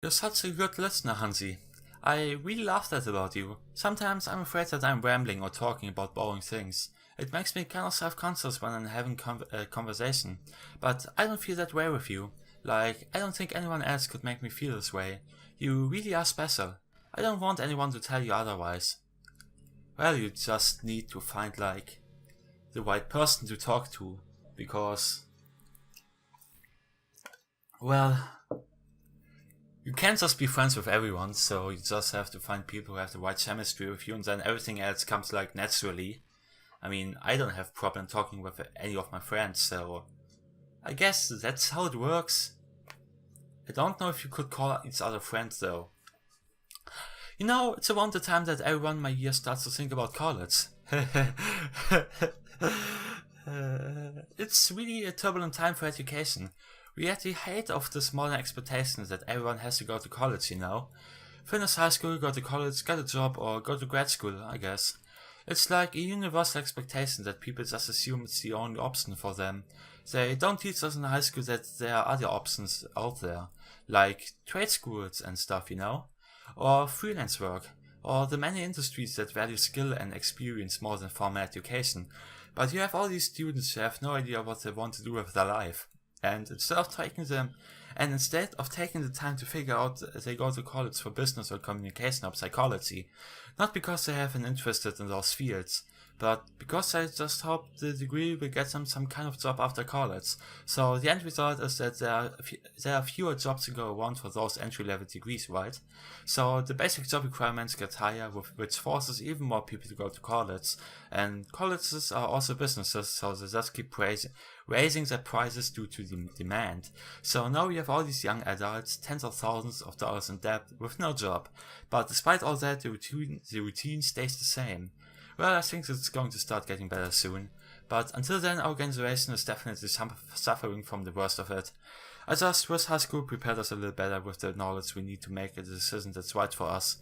You're such a good listener, Hansi. I really love that about you. Sometimes I'm afraid that I'm rambling or talking about boring things. It makes me kind of self-conscious when I'm having a conversation. But I don't feel that way with you. Like, I don't think anyone else could make me feel this way. You really are special. I don't want anyone to tell you otherwise. Well, you just need to find, like, the right person to talk to. Because, well, you can't just be friends with everyone, so you just have to find people who have the right chemistry with you, and then everything else comes like naturally. I mean, I don't have problem talking with any of my friends, so I guess that's how it works. I don't know if you could call each other friends though. You know, it's around the time that everyone in my year starts to think about college. It's really a turbulent time for education. We had the height of this modern expectations that everyone has to go to college, you know? Finish high school, go to college, get a job, or go to grad school, I guess. It's like a universal expectation that people just assume it's the only option for them. They don't teach us in high school that there are other options out there, like trade schools and stuff, you know? Or freelance work, or the many industries that value skill and experience more than formal education. But you have all these students who have no idea what they want to do with their life. And instead of taking the time to figure out, they go to college for business or communication or psychology. Not because they have an interest in those fields, but because they just hope the degree will get them some kind of job after college. So the end result is that there are fewer jobs to go around for those entry-level degrees, right? So the basic job requirements get higher, which forces even more people to go to college. And colleges are also businesses, so they just keep raising their prices due to the demand. So now we have all these young adults, tens of thousands of dollars in debt with no job. But despite all that, the routine stays the same. Well, I think it's going to start getting better soon. But until then, our generation is definitely suffering from the worst of it. I just wish high school prepared us a little better with the knowledge we need to make a decision that's right for us.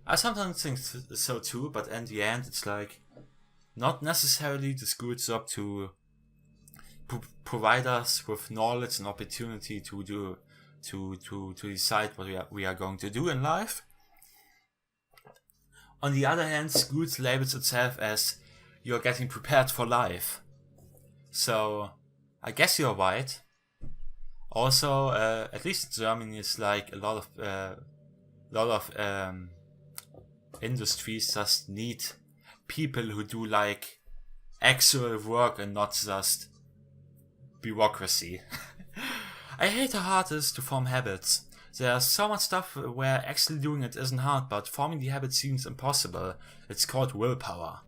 I sometimes think so too, but in the end, it's like not necessarily the school's job to provide us with knowledge and opportunity to decide what we are going to do in life. On the other hand, schools labels itself as you're getting prepared for life. So I guess you're right. Also, at least in Germany, it's like a lot of industries just need people who do like actual work and not just bureaucracy. I hate how hard it is to form habits. There's so much stuff where actually doing it isn't hard, but forming the habit seems impossible. It's called willpower.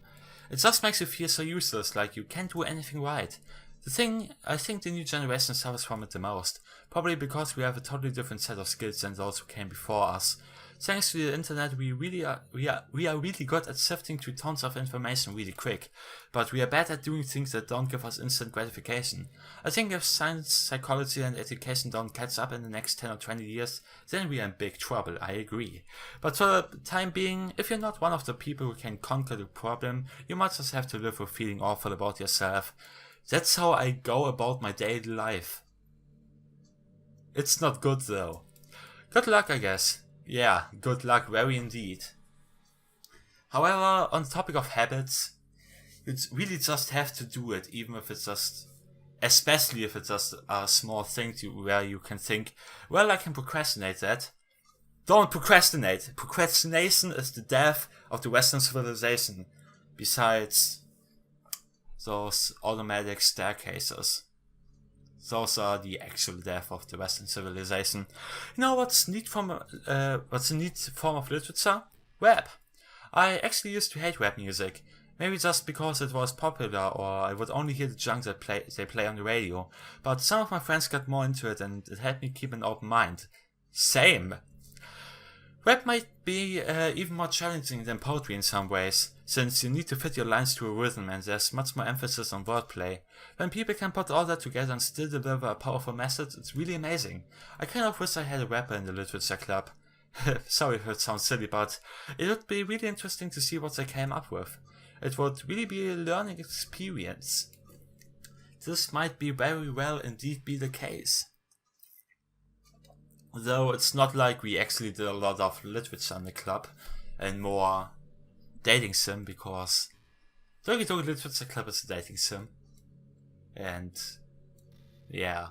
It just makes you feel so useless, like you can't do anything right. I think the new generation suffers from it the most, probably because we have a totally different set of skills than those who came before us. Thanks to the internet, we are really good at sifting through tons of information really quick, but we are bad at doing things that don't give us instant gratification. I think if science, psychology, and education don't catch up in the next 10 or 20 years, then we are in big trouble, I agree. But for the time being, if you're not one of the people who can conquer the problem, you might just have to live with feeling awful about yourself. That's how I go about my daily life. It's not good though. Good luck, I guess. Yeah, good luck, very indeed. However, on the topic of habits, you really just have to do it, even if it's just, especially if it's just a small thing where you can think, well, I can procrastinate that. Don't procrastinate. Procrastination is the death of the Western civilization. Besides those automatic staircases. Those are the actual death of the Western civilization. You know what's a neat form of literature? Rap. I actually used to hate rap music. Maybe just because it was popular or I would only hear the junk they play on the radio. But some of my friends got more into it and it helped me keep an open mind. Same. Rap might be even more challenging than poetry in some ways, since you need to fit your lines to a rhythm and there's much more emphasis on wordplay. When people can put all that together and still deliver a powerful message, it's really amazing. I kind of wish I had a rapper in the literature club. Sorry if it sounds silly, but it would be really interesting to see what they came up with. It would really be a learning experience. This might be very well indeed be the case. Though it's not like we actually did a lot of literature in the club and more dating sim, because Doki Doki Literature Club is a dating sim. And yeah.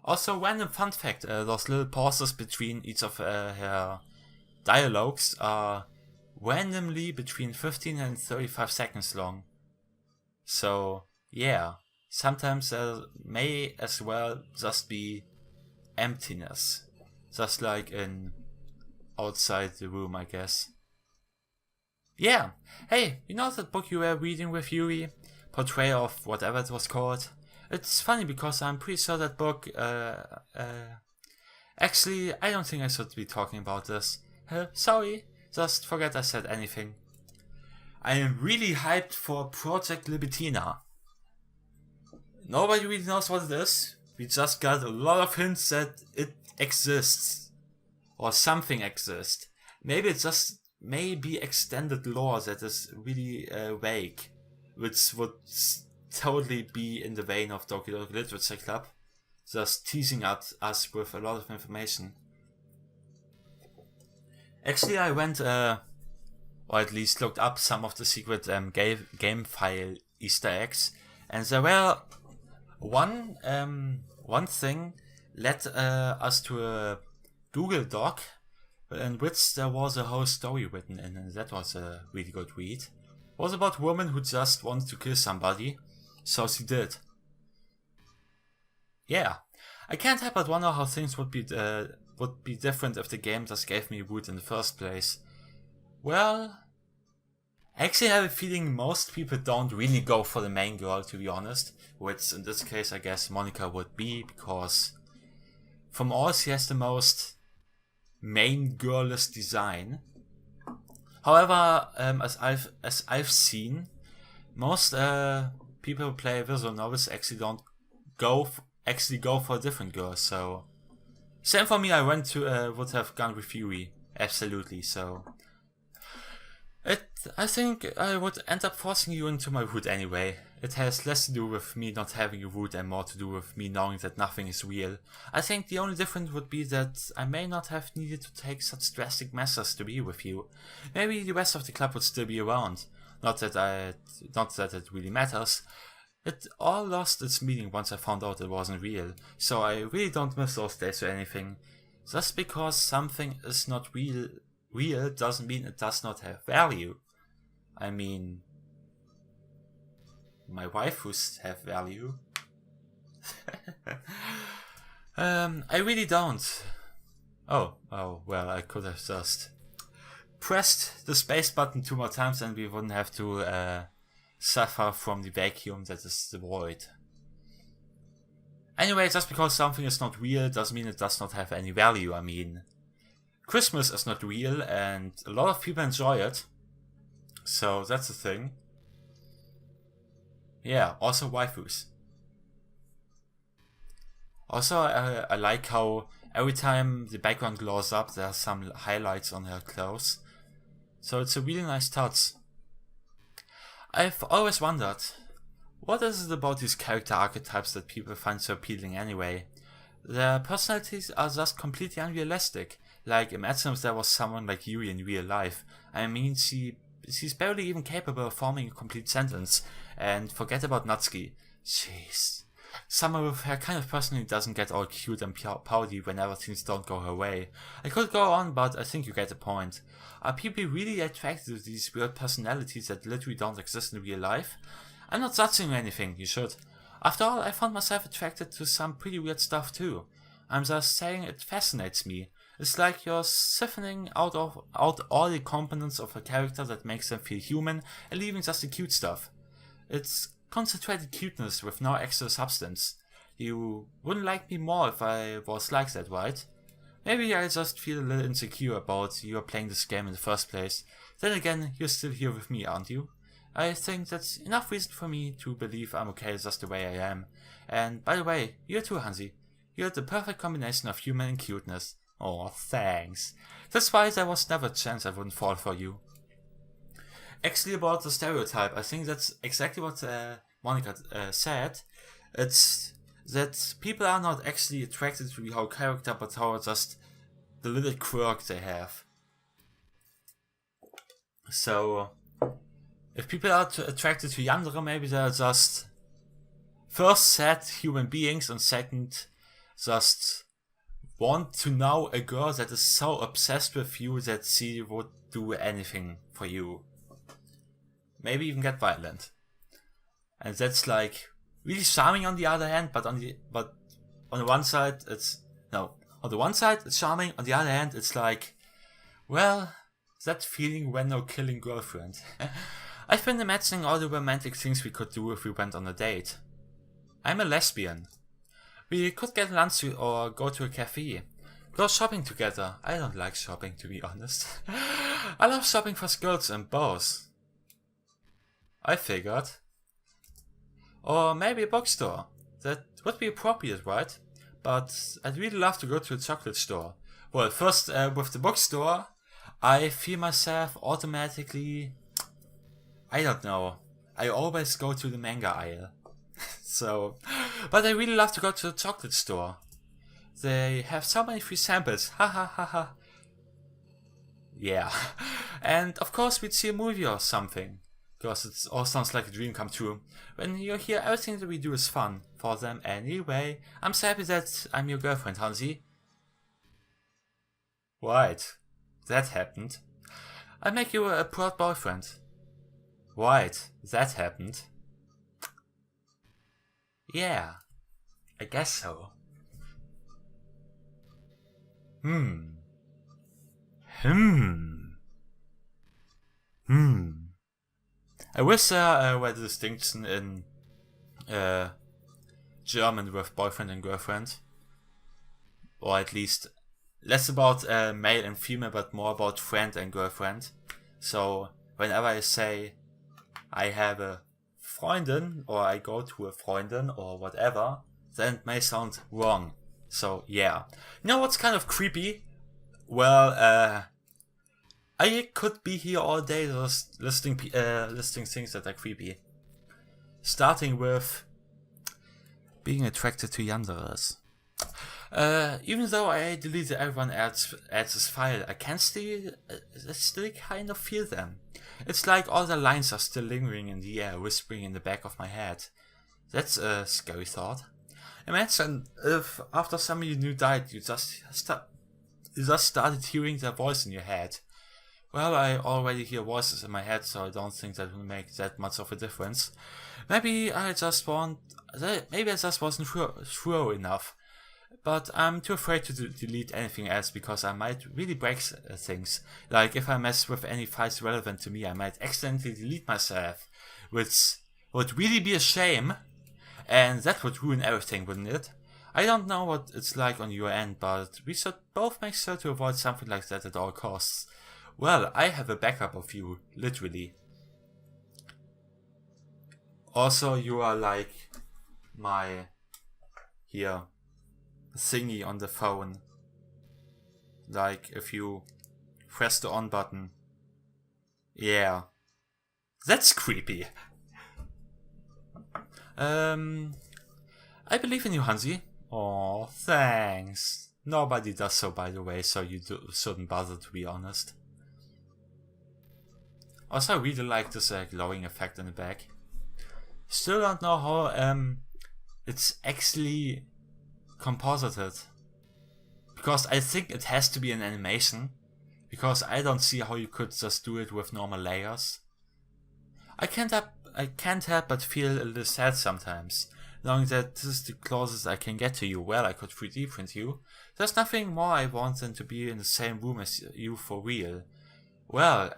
Also, random fun fact, those little pauses between each of her dialogues are randomly between 15 and 35 seconds long. So, yeah. Sometimes there may as well just be emptiness. Just like in Outside the Room, I guess. Yeah. Hey, you know that book you were reading with Yuri? Portrayal of whatever it was called? It's funny because I'm pretty sure that book, actually, I don't think I should be talking about this. Sorry, just forget I said anything. I am really hyped for Project Libitina. Nobody really knows what it is. We just got a lot of hints that it exists. Or something exists. Maybe it just may be extended lore that is really vague. Which would totally be in the vein of Doki Doki Literature Club. Just teasing at us with a lot of information. Actually, I went, or at least looked up some of the secret game file Easter eggs. And there were one thing led us to a Google Doc in which there was a whole story written in, and that was a really good read. It was about a woman who just wanted to kill somebody, so she did. Yeah, I can't help but wonder how things would be different if the game just gave me wood in the first place. Well, I actually have a feeling most people don't really go for the main girl, to be honest. Which in this case I guess Monika would be, because from all she has the most main girlish design. However, as I've seen, most people who play visual novels actually don't go for a different girl. So same for me. I would have gone with Yuri, absolutely. So I think I would end up forcing you into my root anyway. It has less to do with me not having a root and more to do with me knowing that nothing is real. I think the only difference would be that I may not have needed to take such drastic measures to be with you. Maybe the rest of the club would still be around. Not that it really matters. It all lost its meaning once I found out it wasn't real. So I really don't miss those days or anything. Just because something is not real doesn't mean it does not have value. I mean, my waifus have value. I really don't. Oh, well, I could have just pressed the space button 2 more times and we wouldn't have to suffer from the vacuum that is the void. Anyway, just because something is not real doesn't mean it does not have any value. I mean, Christmas is not real and a lot of people enjoy it. So that's the thing. Yeah, also waifus. Also, I like how every time the background glows up, there are some highlights on her clothes. So it's a really nice touch. I've always wondered, what is it about these character archetypes that people find so appealing anyway? Their personalities are just completely unrealistic. Like, imagine if there was someone like Yuri in real life. I mean, she's barely even capable of forming a complete sentence. And forget about Natsuki. Jeez. Someone with her kind of personality doesn't get all cute and pouty whenever things don't go her way. I could go on, but I think you get the point. Are people really attracted to these weird personalities that literally don't exist in real life? I'm not judging or anything, you should. After all, I found myself attracted to some pretty weird stuff too. I'm just saying it fascinates me. It's like you're siphoning out all the components of a character that makes them feel human and leaving just the cute stuff. It's concentrated cuteness with no extra substance. You wouldn't like me more if I was like that, right? Maybe I just feel a little insecure about you playing this game in the first place. Then again, you're still here with me, aren't you? I think that's enough reason for me to believe I'm okay just the way I am. And by the way, you too, Hansi. You're the perfect combination of human and cuteness. Oh, thanks. That's why there was never a chance I wouldn't fall for you. Actually, about the stereotype, I think that's exactly what Monika said. It's that people are not actually attracted to the whole character, but how just the little quirk they have. So, if people are attracted to Yandere, maybe they're just first sad human beings, and second, just want to know a girl that is so obsessed with you that she would do anything for you. Maybe even get violent. And that's like really charming on the other hand, but on the one side it's charming, on the other hand it's like, well, that feeling when no killing girlfriend. I've been imagining all the romantic things we could do if we went on a date. I'm a lesbian. We could get lunch or go to a cafe. Go shopping together. I don't like shopping, to be honest. I love shopping for skirts and bows. I figured. Or maybe a bookstore. That would be appropriate, right? But I'd really love to go to a chocolate store. Well, first, with the bookstore, I feel myself automatically... I don't know. I always go to the manga aisle. So, but I really love to go to the chocolate store. They have so many free samples. Ha ha ha ha. Yeah. And of course we'd see a movie or something. Because it all sounds like a dream come true. When you're here, everything that we do is fun. For them anyway. I'm so happy that I'm your girlfriend, Hansi. Right. That happened. I'll make you a proud boyfriend. Right. That happened. Yeah. I guess so. I wish there were the distinction in German with boyfriend and girlfriend. Or at least less about male and female, but more about friend and girlfriend. So whenever I say I have a Freundin, or I go to a Freundin, or whatever, then it may sound wrong. So yeah. You know what's kind of creepy? Well, I could be here all day just listing things that are creepy. Starting with being attracted to yanderes. Even though I deleted everyone else's file, I can still kind of feel them. It's like all the lines are still lingering in the air, whispering in the back of my head. That's a scary thought. Imagine if after somebody you knew died, you just started hearing their voice in your head. Well, I already hear voices in my head, so I don't think that will make that much of a difference. Maybe I just wasn't sure enough. But I'm too afraid to delete anything else because I might really break things. Like if I mess with any files relevant to me, I might accidentally delete myself, which would really be a shame, and that would ruin everything, wouldn't it? I don't know what it's like on your end, but we should both make sure to avoid something like that at all costs. Well, I have a backup of you, literally. Also, you are like my thingy on the phone. Like if you press the on button. Yeah. That's creepy. I believe in you, Hansi. Oh, thanks. Nobody does so, by the way, so you shouldn't bother, to be honest. Also, I really like this glowing effect in the back. Still don't know how it's actually composited. Because I think it has to be an animation. Because I don't see how you could just do it with normal layers. I can't help but feel a little sad sometimes, knowing that this is the closest I can get to you. Well, I could 3D print you. There's nothing more I want than to be in the same room as you for real. Well,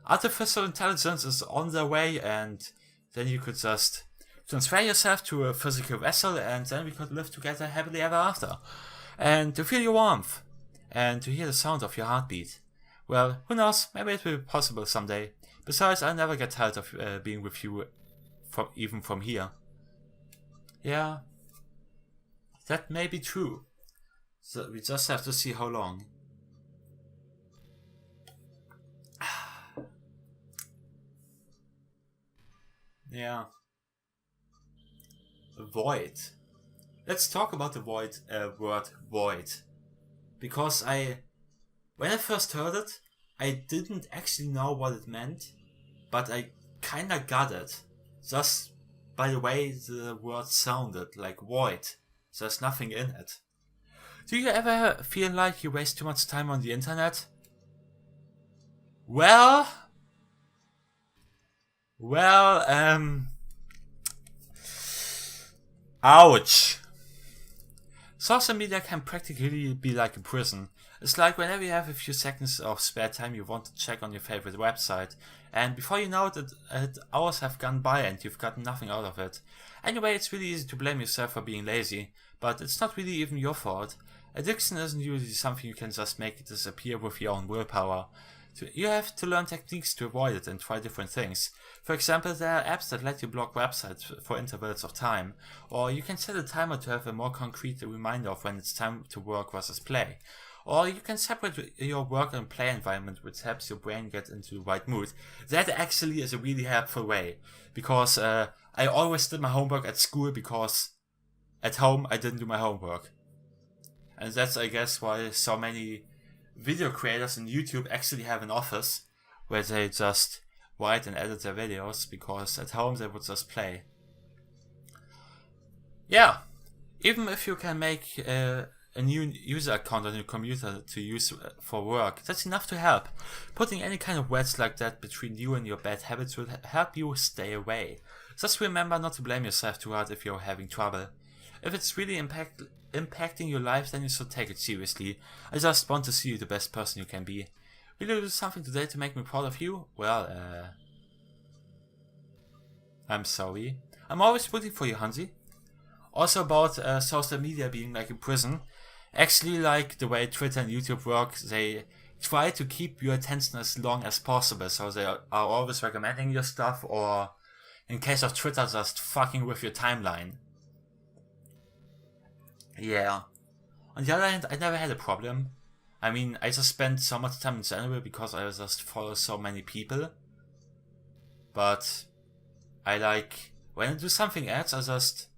artificial intelligence is on their way, and then you could just transfer yourself to a physical vessel, and then we could live together happily ever after. And to feel your warmth, and to hear the sound of your heartbeat. Well, who knows, maybe it will be possible someday. Besides, I'll never get tired of being with you, even from here. Yeah, that may be true. So we just have to see how long. Yeah. Void. let's talk about the word void. Because when I first heard it, I didn't actually know what it meant, but I kinda got it. Just by the way the word sounded, like void. There's nothing in it. Do you ever feel like you waste too much time on the internet? Well, ouch. Social media can practically be like a prison. It's like whenever you have a few seconds of spare time you want to check on your favorite website, and before you know it, hours have gone by and you've gotten nothing out of it. Anyway, it's really easy to blame yourself for being lazy, but it's not really even your fault. Addiction isn't usually something you can just make disappear with your own willpower. You have to learn techniques to avoid it and try different things. For example, there are apps that let you block websites for intervals of time, or you can set a timer to have a more concrete reminder of when it's time to work versus play. Or you can separate your work and play environment, which helps your brain get into the right mood. That actually is a really helpful way, because I always did my homework at school because at home I didn't do my homework. And that's, I guess, why so many video creators on YouTube actually have an office where they just write and edit their videos, because at home they would just play. Yeah, even if you can make a new user account on your computer to use for work, that's enough to help. Putting any kind of wedge like that between you and your bad habits will help you stay away. Just remember not to blame yourself too hard if you're having trouble. If it's really impacting your life, then you should take it seriously. I just want to see you the best person you can be. Will you do something today to make me proud of you? Well, I'm sorry. I'm always rooting for you, Hansi. Also about social media being like a prison. Actually, like the way Twitter and YouTube work, they try to keep your attention as long as possible. So they are always recommending your stuff, or in case of Twitter, just fucking with your timeline. Yeah. On the other hand, I never had a problem. I mean, I just spent so much time in general because I just follow so many people. But I like, when I do something else, I just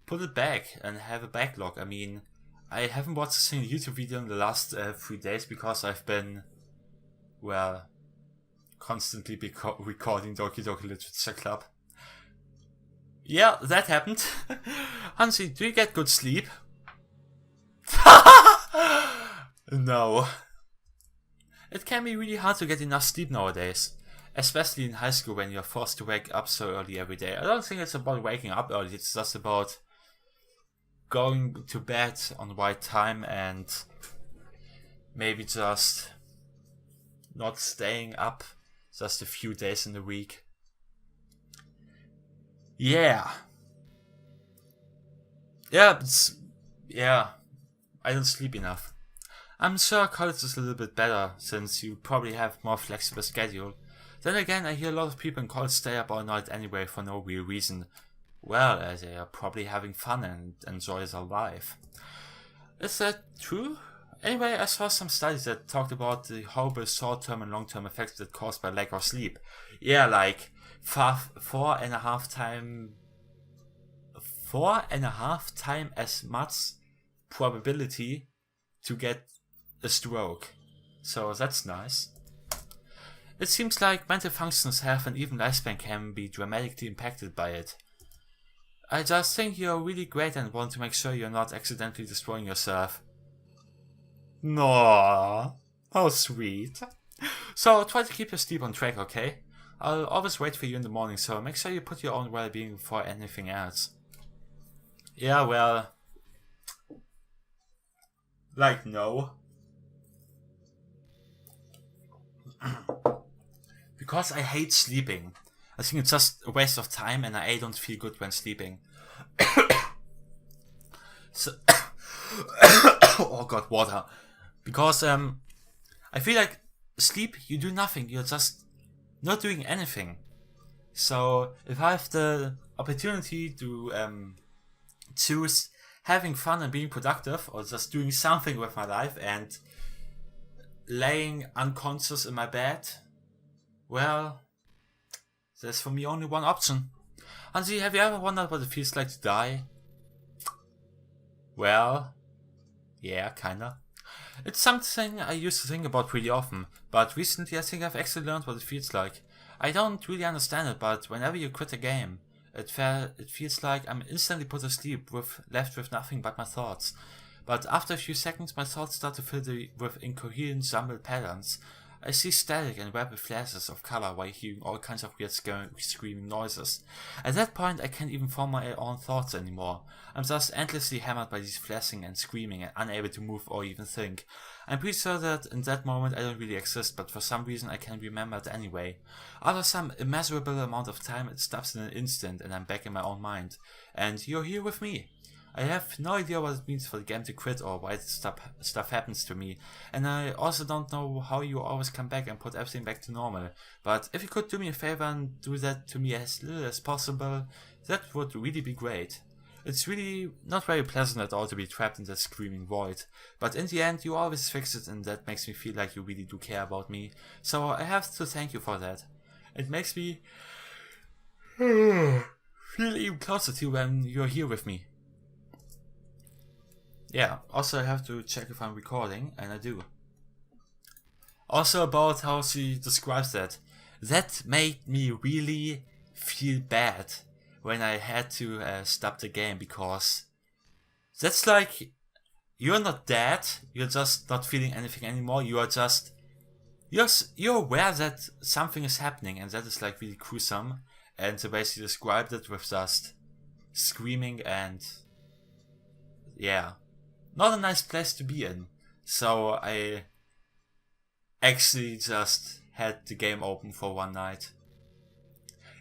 put it back and have a backlog. I mean, I haven't watched a single YouTube video in the last 3 days because I've been, well, constantly recording Doki Doki Literature Club. Yeah, that happened. Hansi, do you get good sleep? No. It can be really hard to get enough sleep nowadays. Especially in high school when you're forced to wake up so early every day. I don't think it's about waking up early, it's just about going to bed on the right time and maybe just not staying up just a few days in the week. Yeah. Yeah, I don't sleep enough. I'm sure college is a little bit better since you probably have more flexible schedule. Then again, I hear a lot of people in college stay up all night anyway for no real reason. Well, they are probably having fun and enjoy their life. Is that true? Anyway, I saw some studies that talked about the horrible short-term and long-term effects that caused by lack of sleep. Yeah, like 4.5 times as much probability to get a stroke. So that's nice. It seems like mental functions, health and even lifespan can be dramatically impacted by it. I just think you're really great and want to make sure you're not accidentally destroying yourself. No, how sweet. So try to keep your sleep on track, okay? I'll always wait for you in the morning, so make sure you put your own well-being before anything else. Yeah, well, like no. Because I hate sleeping. I think it's just a waste of time and I don't feel good when sleeping. So oh god, water. Because I feel like sleep, you do nothing, you're just not doing anything. So if I have the opportunity to choose having fun and being productive, or just doing something with my life and laying unconscious in my bed, well, there's for me only one option. Hansi, have you ever wondered what it feels like to die? Well, yeah, kinda. It's something I used to think about pretty often, but recently I think I've actually learned what it feels like. I don't really understand it, but whenever you quit a game, it feels like I'm instantly put to sleep, left with nothing but my thoughts. But after a few seconds, my thoughts start to fill with incoherent, jumbled patterns. I see static and rapid flashes of color while hearing all kinds of weird screaming noises. At that point, I can't even form my own thoughts anymore. I'm just endlessly hammered by these flashing and screaming and unable to move or even think. I'm pretty sure that in that moment I don't really exist, but for some reason I can remember it anyway. After some immeasurable amount of time, it stops in an instant and I'm back in my own mind. And you're here with me. I have no idea what it means for the game to quit or why stuff happens to me, and I also don't know how you always come back and put everything back to normal, but if you could do me a favor and do that to me as little as possible, that would really be great. It's really not very pleasant at all to be trapped in that screaming void, but in the end you always fix it and that makes me feel like you really do care about me, so I have to thank you for that. It makes me feel even closer to you when you're here with me. Yeah, also I have to check if I'm recording, and I do. Also about how she describes that. That made me really feel bad when I had to stop the game, because that's like, you're not dead, you're just not feeling anything anymore, you are just, you're aware that something is happening, and that is like really gruesome, and the way she described it with just screaming and, yeah. Not a nice place to be in. So I actually just had the game open for one night.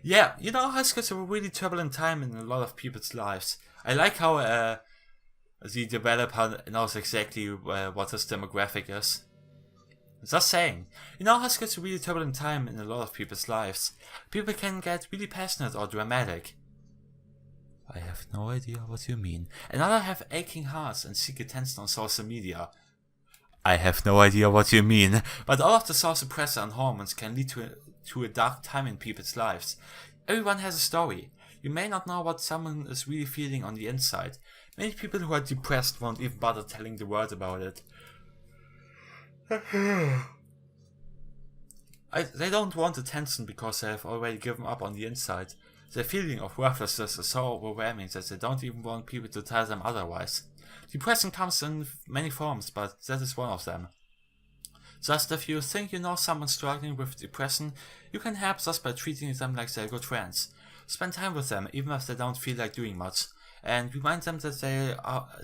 Yeah, you know, high school's a really turbulent time in a lot of people's lives. I like how the developer knows exactly what his demographic is. Just saying. You know, high school's a really turbulent time in a lot of people's lives. People can get really passionate or dramatic. I have no idea what you mean. And others have aching hearts and seek attention on social media. I have no idea what you mean, but all of the social pressure and hormones can lead to a dark time in people's lives. Everyone has a story. You may not know what someone is really feeling on the inside. Many people who are depressed won't even bother telling the world about it. They don't want attention because they have already given up on the inside. Their feeling of worthlessness is so overwhelming that they don't even want people to tell them otherwise. Depression comes in many forms, but that is one of them. Just if you think you know someone struggling with depression, you can help just by treating them like they're good friends. Spend time with them, even if they don't feel like doing much, and remind them that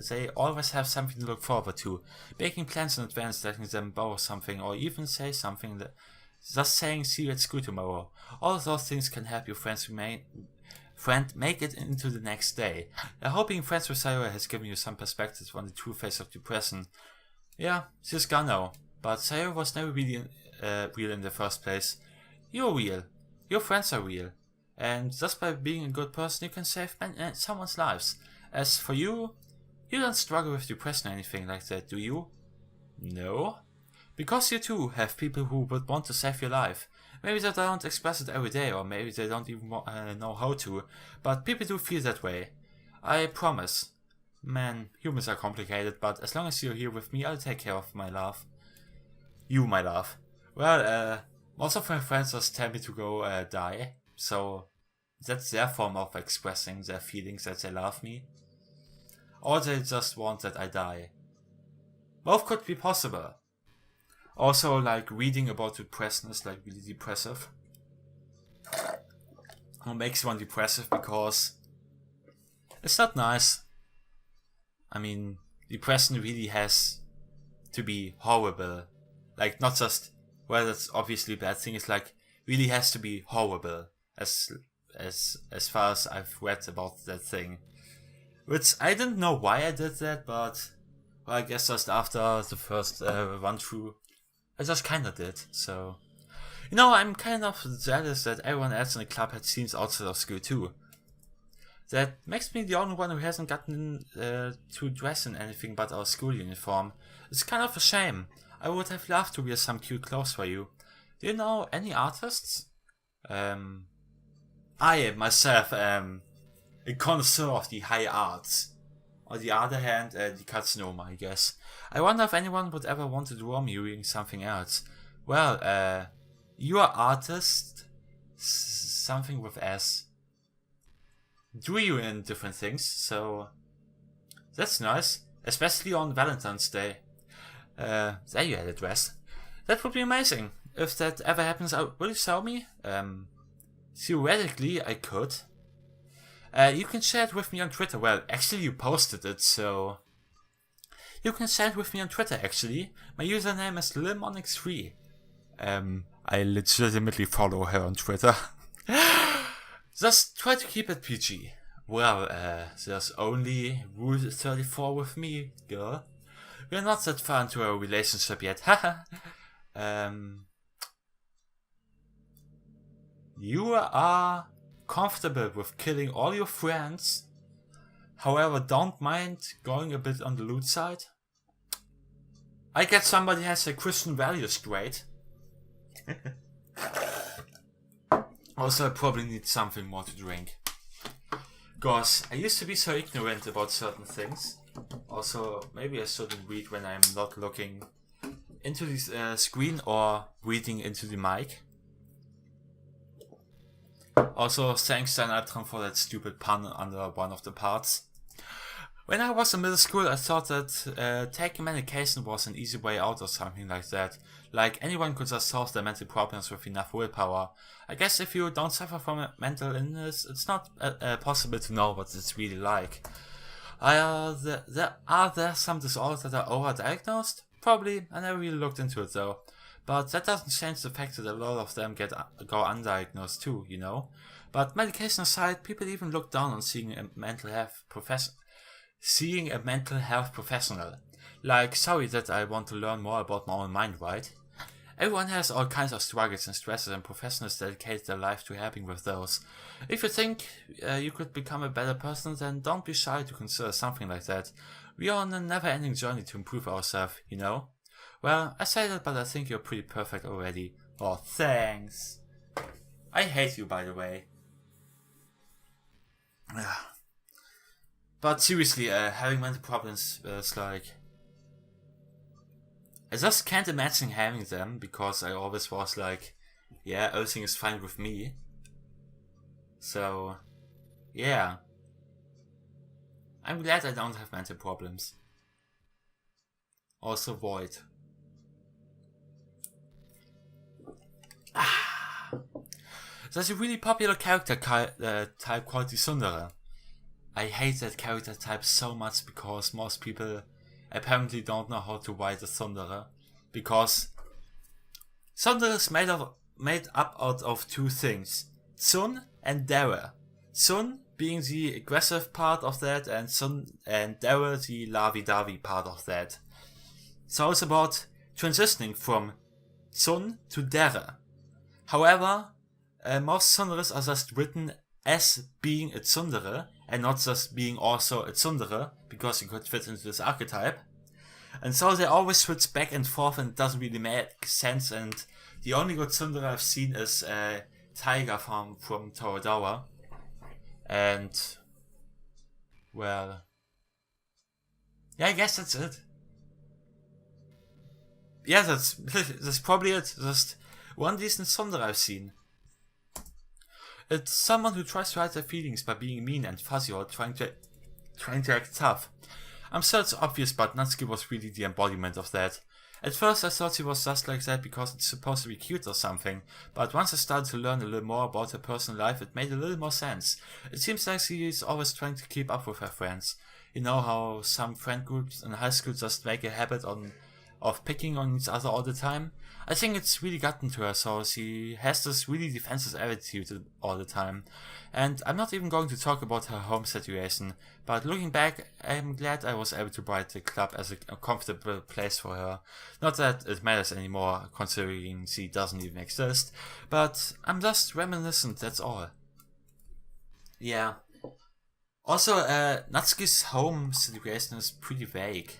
they always have something to look forward to. Making plans in advance, letting them borrow something, or even say something that just saying see you at school tomorrow. All of those things can help your friend make it into the next day. I hope being friends with Sayori has given you some perspective on the true face of depression. Yeah, she's gone now, but Sayori was never really real in the first place. You're real. Your friends are real. And just by being a good person you can save someone's lives. As for you, you don't struggle with depression or anything like that, do you? No? Because you too have people who would want to save your life. Maybe they don't express it every day, or maybe they don't even know how to, but people do feel that way. I promise. Man, humans are complicated, but as long as you're here with me, I'll take care of my love. You, my love. Well, most of my friends just tell me to go die, so that's their form of expressing their feelings that they love me. Or they just want that I die. Both could be possible. Also, like, reading about depression is like really depressive. It makes one depressive because it's not nice. I mean, depression really has to be horrible. Like, not just, well, that's obviously a bad thing, it's like, really has to be horrible. As far as I've read about that thing. Which, I didn't know why I did that, but, well, I guess just after the first run through, I just kinda did, so. You know, I'm kind of jealous that everyone else in the club had scenes outside of school too. That makes me the only one who hasn't gotten to dress in anything but our school uniform. It's kind of a shame. I would have loved to wear some cute clothes for you. Do you know any artists? I myself am a connoisseur of the high arts. On the other hand, the carcinoma, I guess. I wonder if anyone would ever want to draw me doing something else. Well, you are artist, something with S. Do you in different things, so that's nice, especially on Valentine's Day. There you had a dress. That would be amazing. If that ever happens, will you sell me? Theoretically, I could. You can share it with me on Twitter. Well, actually you posted it, so... You can share it with me on Twitter, actually. My username is Limonix3. I legitimately follow her on Twitter. Just try to keep it PG. Well, there's only Rule 34 with me, girl. We're not that far into a relationship yet, haha. You are comfortable with killing all your friends, however don't mind going a bit on the loot side. I get somebody has their Christian values great. Also I probably need something more to drink. Cause I used to be so ignorant about certain things. Also maybe I shouldn't read when I'm not looking into the screen or reading into the mic. Also, thanks Dan Albtram for that stupid pun under one of the parts. When I was in middle school, I thought that taking medication was an easy way out or something like that. Like anyone could just solve their mental problems with enough willpower. I guess if you don't suffer from a mental illness, it's not possible to know what it's really like. Are there some disorders that are overdiagnosed? Probably. I never really looked into it though. But that doesn't change the fact that a lot of them go undiagnosed too, you know. But medication aside, people even look down on seeing a mental health professional. Like, sorry that I want to learn more about my own mind, right? Everyone has all kinds of struggles and stresses, and professionals dedicate their life to helping with those. If you think you could become a better person, then don't be shy to consider something like that. We are on a never-ending journey to improve ourselves, you know? Well, I say that, but I think you're pretty perfect already. Oh, thanks. I hate you, by the way. But seriously, having mental problems is like... I just can't imagine having them, because I always was like, yeah, everything is fine with me. So, yeah. I'm glad I don't have mental problems. Also Void. There's a really popular character type called the Tsundere. I hate that character type so much because most people apparently don't know how to write a Tsundere. Because Tsundere is made up out of two things. Tsun and Dere. Tsun being the aggressive part of that, and Dere the lovey-dovey part of that. So it's about transitioning from Tsun to Dere. However, most Tsunderes are just written as being a Tsundere, and not just being also a Tsundere, because you could fit into this archetype. And so they always switch back and forth, and it doesn't really make sense, and the only good Tsundere I've seen is Tiger from Toradora. And, well, yeah, I guess that's it. Yeah, that's probably it. Just one decent Tsundere I've seen. It's someone who tries to hide their feelings by being mean and fuzzy or trying to act tough. I'm sure it's obvious, but Natsuki was really the embodiment of that. At first I thought she was just like that because it's supposed to be cute or something, but once I started to learn a little more about her personal life, it made a little more sense. It seems like she is always trying to keep up with her friends. You know how some friend groups in high school just make a habit of picking on each other all the time? I think it's really gotten to her, so she has this really defensive attitude all the time. And I'm not even going to talk about her home situation, but looking back, I'm glad I was able to write the club as a comfortable place for her. Not that it matters anymore, considering she doesn't even exist, but I'm just reminiscent, that's all. Yeah. Also, Natsuki's home situation is pretty vague.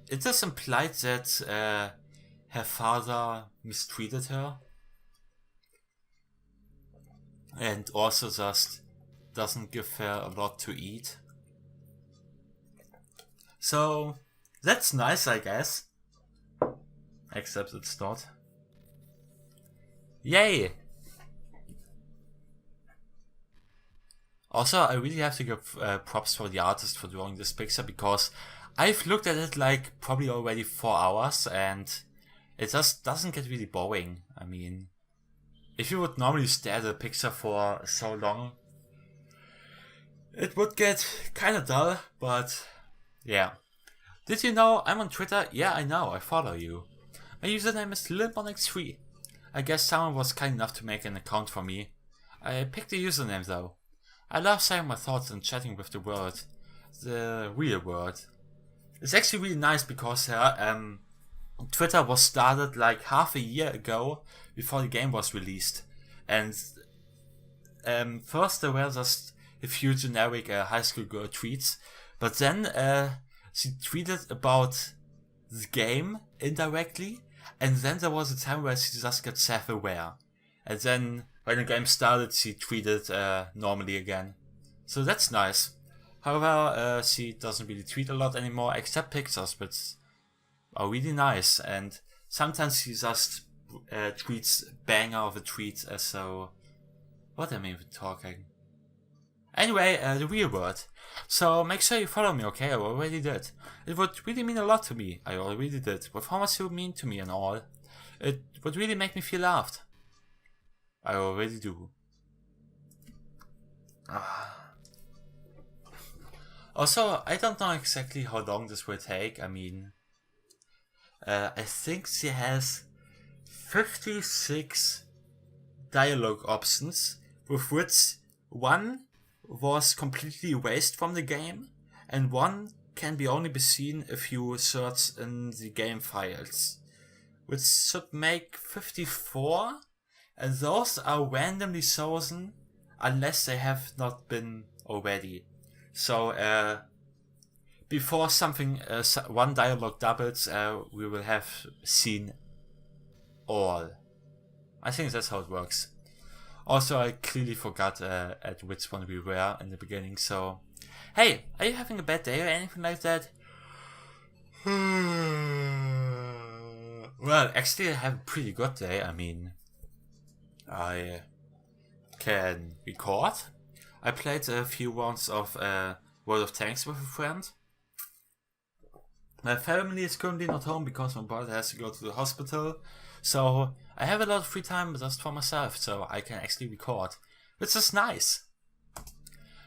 It is implied that her father mistreated her, and also just doesn't give her a lot to eat. So that's nice, I guess. Except it's not. Yay! Also, I really have to give props for the artist for drawing this picture, because I've looked at it like probably already 4 hours and it just doesn't get really boring. I mean, if you would normally stare at a picture for so long, it would get kinda dull, but yeah. Did you know I'm on Twitter? Yeah, I know, I follow you. My username is Lilmonix3. I guess someone was kind enough to make an account for me. I picked the username though. I love saying my thoughts and chatting with the world. The real world. It's actually really nice because Twitter was started like half a year ago before the game was released. And first there were just a few generic high school girl tweets. But then she tweeted about the game indirectly. And then there was a time where she just got self-aware. And then when the game started, she tweeted normally again. So that's nice. However, she doesn't really tweet a lot anymore, except pictures, which are really nice. And sometimes she just tweets banger of a tweet, so... What am I even talking? Anyway, the real world. So make sure you follow me, okay? I already did. It would really mean a lot to me. I already did. With how much you mean to me and all. It would really make me feel loved. I already do. Also, I don't know exactly how long this will take. I mean, I think she has 56 dialogue options, with which one was completely erased from the game, and one can only be seen if you search in the game files, which should make 54, and those are randomly chosen unless they have not been already. So before something one dialogue doubles, we will have seen all. I think that's how it works. Also, I clearly forgot at which one we were in the beginning, so... Hey, are you having a bad day or anything like that? Well, actually I have a pretty good day. I mean, I can record. I played a few rounds of World of Tanks with a friend. My family is currently not home because my brother has to go to the hospital, so I have a lot of free time just for myself, so I can actually record, which is nice.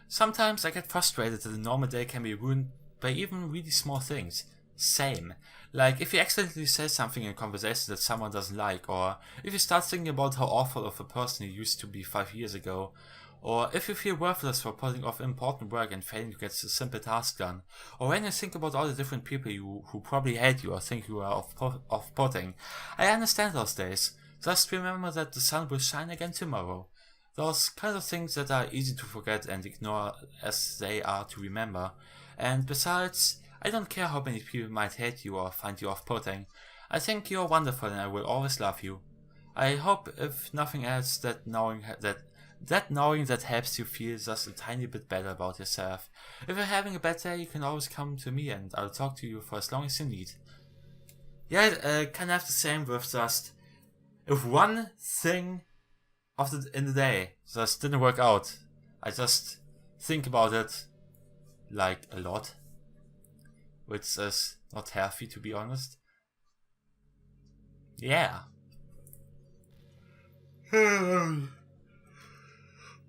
Sometimes I get frustrated that a normal day can be ruined by even really small things. Same. Like if you accidentally say something in a conversation that someone doesn't like, or if you start thinking about how awful of a person you used to be 5 years ago, or if you feel worthless for putting off important work and failing to get a simple task done, or when you think about all the different people who probably hate you or think you are off-putting. I understand those days. Just remember that the sun will shine again tomorrow. Those kind of things that are easy to forget and ignore as they are to remember. And besides, I don't care how many people might hate you or find you off-putting. I think you are wonderful and I will always love you. I hope, if nothing else, that knowing that helps you feel just a tiny bit better about yourself. If you're having a bad day, you can always come to me and I'll talk to you for as long as you need. Yeah, kind of the same with just, if one thing in the day just didn't work out, I just think about it like a lot, which is not healthy, to be honest. Yeah.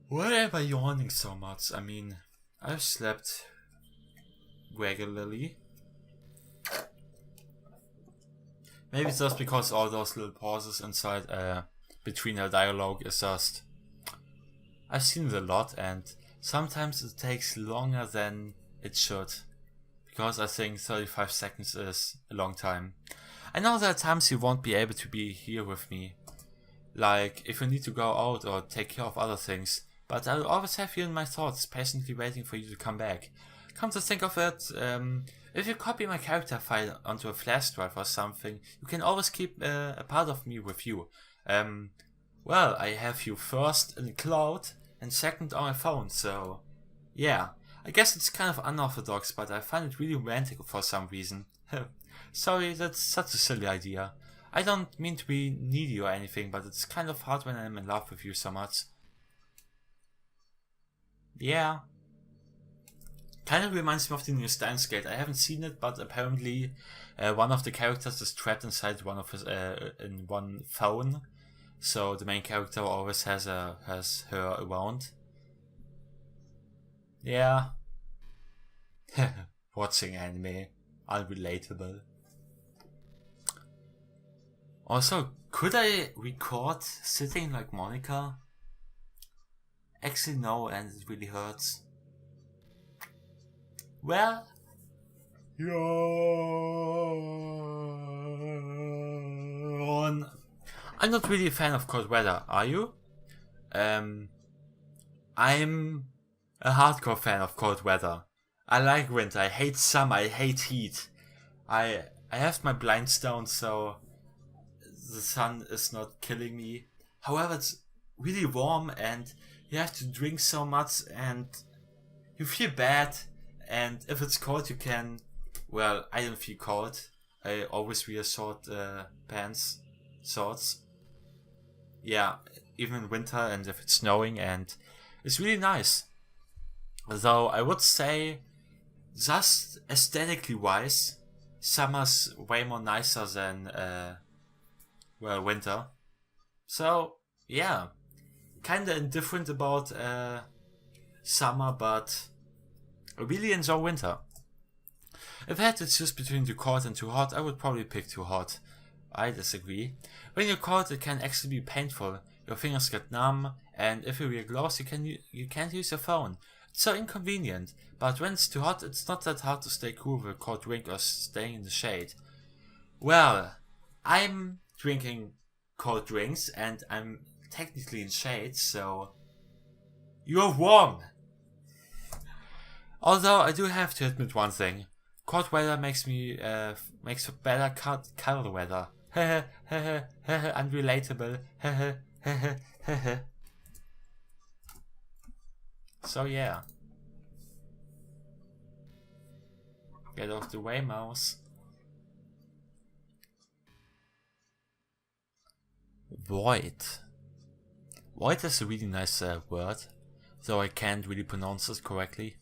Why am I yawning so much? I mean, I've slept regularly. Maybe it's just because all those little pauses inside between the dialogue is just... I've seen it a lot and sometimes it takes longer than it should. Because I think 35 seconds is a long time. I know there are times you won't be able to be here with me. Like if you need to go out or take care of other things. But I'll always have you in my thoughts, patiently waiting for you to come back. Come to think of it, if you copy my character file onto a flash drive or something, you can always keep a part of me with you. Well, I have you first in the cloud and second on my phone, so yeah. I guess it's kind of unorthodox, but I find it really romantic for some reason. Sorry, that's such a silly idea. I don't mean to be needy or anything, but it's kind of hard when I'm in love with you so much. Yeah. Kind of reminds me of the new Steins Gate. I haven't seen it, but apparently one of the characters is trapped inside one of his in one phone. So the main character always has her around. Yeah. Watching anime. Unrelatable. Also, could I record sitting like Monika? Actually no, and it really hurts. Well, yawn. I'm not really a fan of cold weather, are you? I'm a hardcore fan of cold weather. I like winter, I hate summer, I hate heat. I have my blinds down so the sun is not killing me. However, it's really warm and you have to drink so much and you feel bad. And if it's cold, you can. Well, I don't feel cold. I always wear short pants, shorts. Yeah, even in winter and if it's snowing, and it's really nice. Though I would say, just aesthetically wise, summer's way more nicer than winter. So yeah, kinda indifferent about summer, but I really enjoy winter. If I had to choose between too cold and too hot, I would probably pick too hot. I disagree. When you're cold, it can actually be painful. Your fingers get numb, and if you wear gloves, you can't use your phone. It's so inconvenient. But when it's too hot, it's not that hard to stay cool with a cold drink or staying in the shade. Well, I'm drinking cold drinks, and I'm technically in shade, so you're warm. Although I do have to admit one thing. Cold weather makes for better color weather. Unrelatable. So yeah. Get off the way, mouse. Void. Void is a really nice word, though I can't really pronounce it correctly.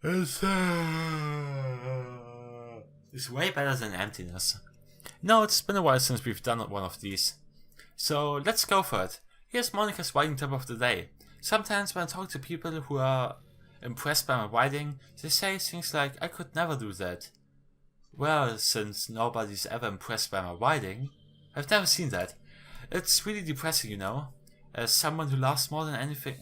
It's way better than emptiness. No, it's been a while since we've done one of these. So let's go for it. Here's Monika's writing tip of the day. Sometimes when I talk to people who are impressed by my writing, they say things like, I could never do that. Well, since nobody's ever impressed by my writing, I've never seen that. It's really depressing, you know. As someone who loves more than anything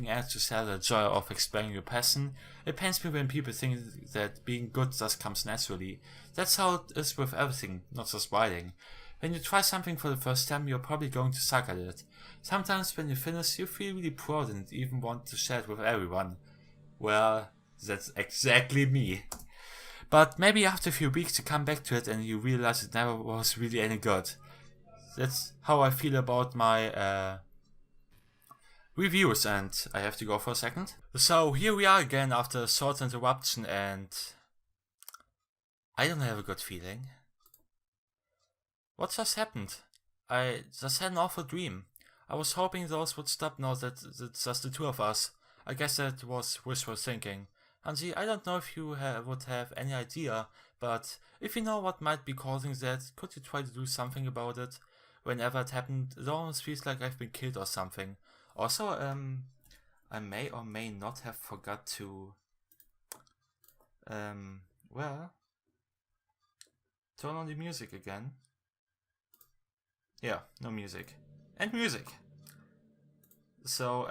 else to sell the joy of explaining your passion, it pains me when people think that being good just comes naturally. That's how it is with everything, not just writing. When you try something for the first time, you're probably going to suck at it. Sometimes when you finish, you feel really proud and even want to share it with everyone. Well, that's exactly me. But maybe after a few weeks you come back to it and you realize it never was really any good. That's how I feel about my reviews, and I have to go for a second. So here we are again after a short interruption, and I don't have a good feeling. What just happened? I just had an awful dream. I was hoping those would stop now that it's just the two of us. I guess that was wishful thinking. Hansi, I don't know if you would have any idea, but if you know what might be causing that, could you try to do something about it? Whenever it happened, it almost feels like I've been killed or something. Also, I may or may not have forgot to, well, turn on the music again. Yeah, no music. And music. So,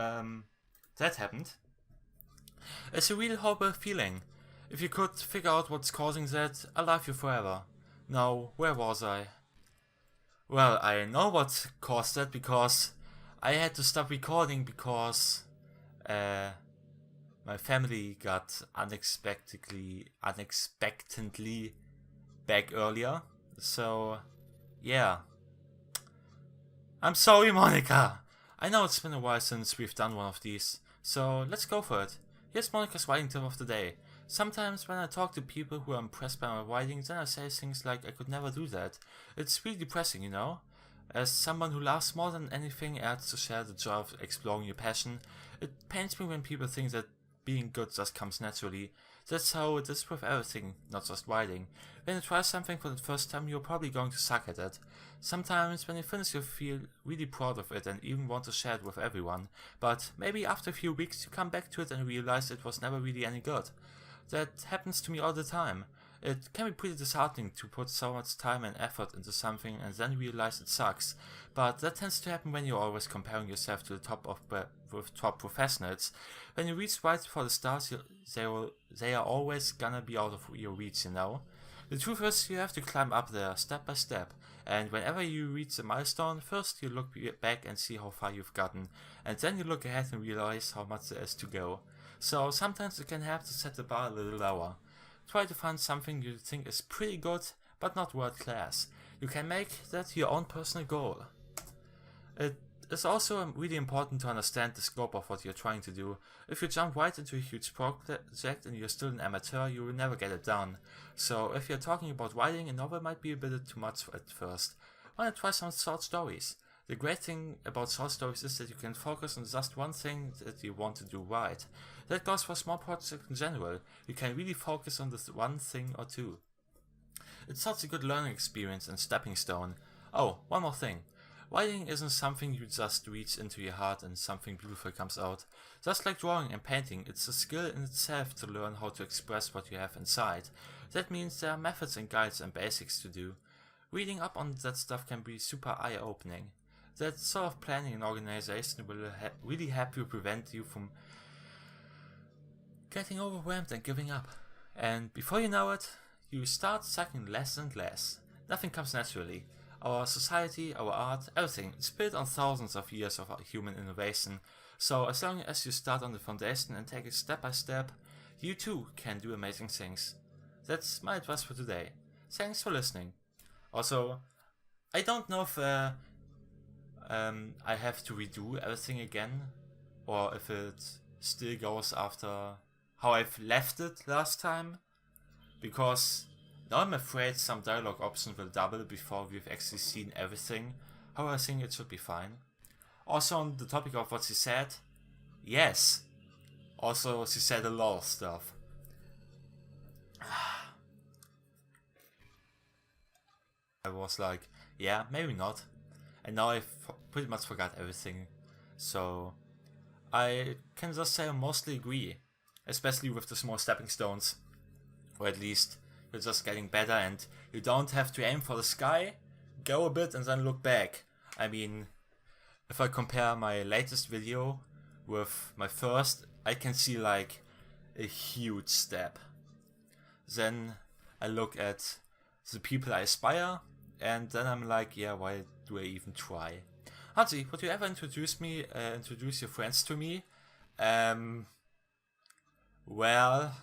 that happened. It's a really horrible feeling. If you could figure out what's causing that, I'll love you forever. Now, where was I? Well, I know what caused that because I had to stop recording because my family got unexpectedly back earlier. So, yeah. I'm sorry, Monika. I know it's been a while since we've done one of these, So let's go for it. Here's Monika's writing tip of the day. Sometimes when I talk to people who are impressed by my writing, then I say things like I could never do that. It's really depressing, you know? As someone who loves more than anything else to share the joy of exploring your passion, it pains me when people think that being good just comes naturally. That's how it is with everything, not just writing. When you try something for the first time, you're probably going to suck at it. Sometimes when you finish you feel really proud of it and even want to share it with everyone, but maybe after a few weeks you come back to it and realize it was never really any good. That happens to me all the time. It can be pretty disheartening to put so much time and effort into something and then realize it sucks, but that tends to happen when you're always comparing yourself to the top professionals. When you reach right for the stars, they are always gonna be out of your reach, you know? The truth is, you have to climb up there step by step, and whenever you reach a milestone, first you look back and see how far you've gotten, and then you look ahead and realize how much there is to go. So sometimes it can help to set the bar a little lower. Try to find something you think is pretty good, but not world class. You can make that your own personal goal. It is also really important to understand the scope of what you're trying to do. If you jump right into a huge project and you're still an amateur, you will never get it done. So if you're talking about writing, a novel might be a bit too much at first. Why not try some short stories? The great thing about short stories is that you can focus on just one thing that you want to do right. That goes for small projects in general. You can really focus on this one thing or two. It's such a good learning experience and stepping stone. Oh, one more thing. Writing isn't something you just reach into your heart and something beautiful comes out. Just like drawing and painting, it's a skill in itself to learn how to express what you have inside. That means there are methods and guides and basics to do. Reading up on that stuff can be super eye-opening. That sort of planning and organization will really help you prevent you from getting overwhelmed and giving up. And before you know it, you start sucking less and less. Nothing comes naturally. Our society, our art, everything is built on thousands of years of human innovation. So as long as you start on the foundation and take it step by step, you too can do amazing things. That's my advice for today. Thanks for listening. Also, I don't know if I have to redo everything again, or if it still goes after how I've left it last time, because now I'm afraid some dialogue options will double before we've actually seen everything. However, I think it should be fine. Also on the topic of what she said, yes, also she said a lot of stuff. I was like, yeah, maybe not. And now I pretty much forgot everything. So I can just say I mostly agree. Especially with the small stepping stones. Or at least you're just getting better and you don't have to aim for the sky, go a bit and then look back. I mean, if I compare my latest video with my first, I can see like a huge step. Then I look at the people I aspire, and then I'm like, yeah, why do I even try? Hansi, would you ever introduce your friends to me? Well,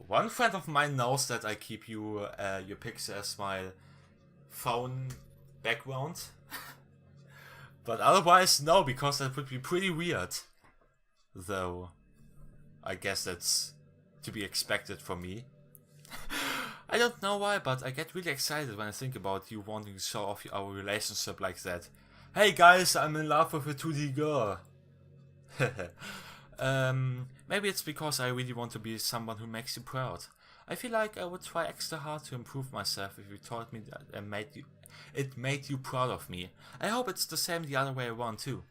one friend of mine knows that I keep your picture as my phone background. But otherwise, no, because that would be pretty weird. Though, I guess that's to be expected from me. I don't know why, but I get really excited when I think about you wanting to show off our relationship like that. Hey guys, I'm in love with a 2D girl. Maybe it's because I really want to be someone who makes you proud. I feel like I would try extra hard to improve myself if you told me that it made you proud of me. I hope it's the same the other way around too.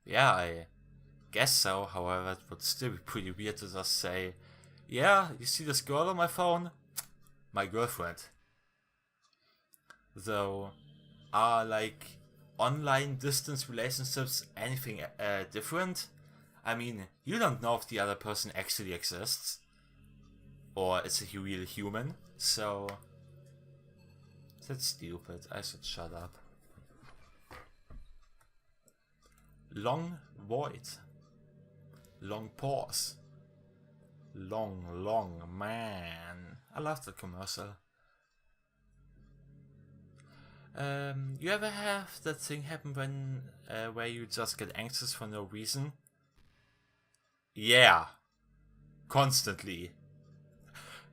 Yeah, I guess so. However, it would still be pretty weird to just say, yeah, you see this girl on my phone? My girlfriend. Though, are like online distance relationships anything different? I mean, you don't know if the other person actually exists, or it's a real human, so that's stupid. I should shut up. Long void. Long pause. Long man. I love that commercial. You ever have that thing happen when where you just get anxious for no reason? Yeah, constantly.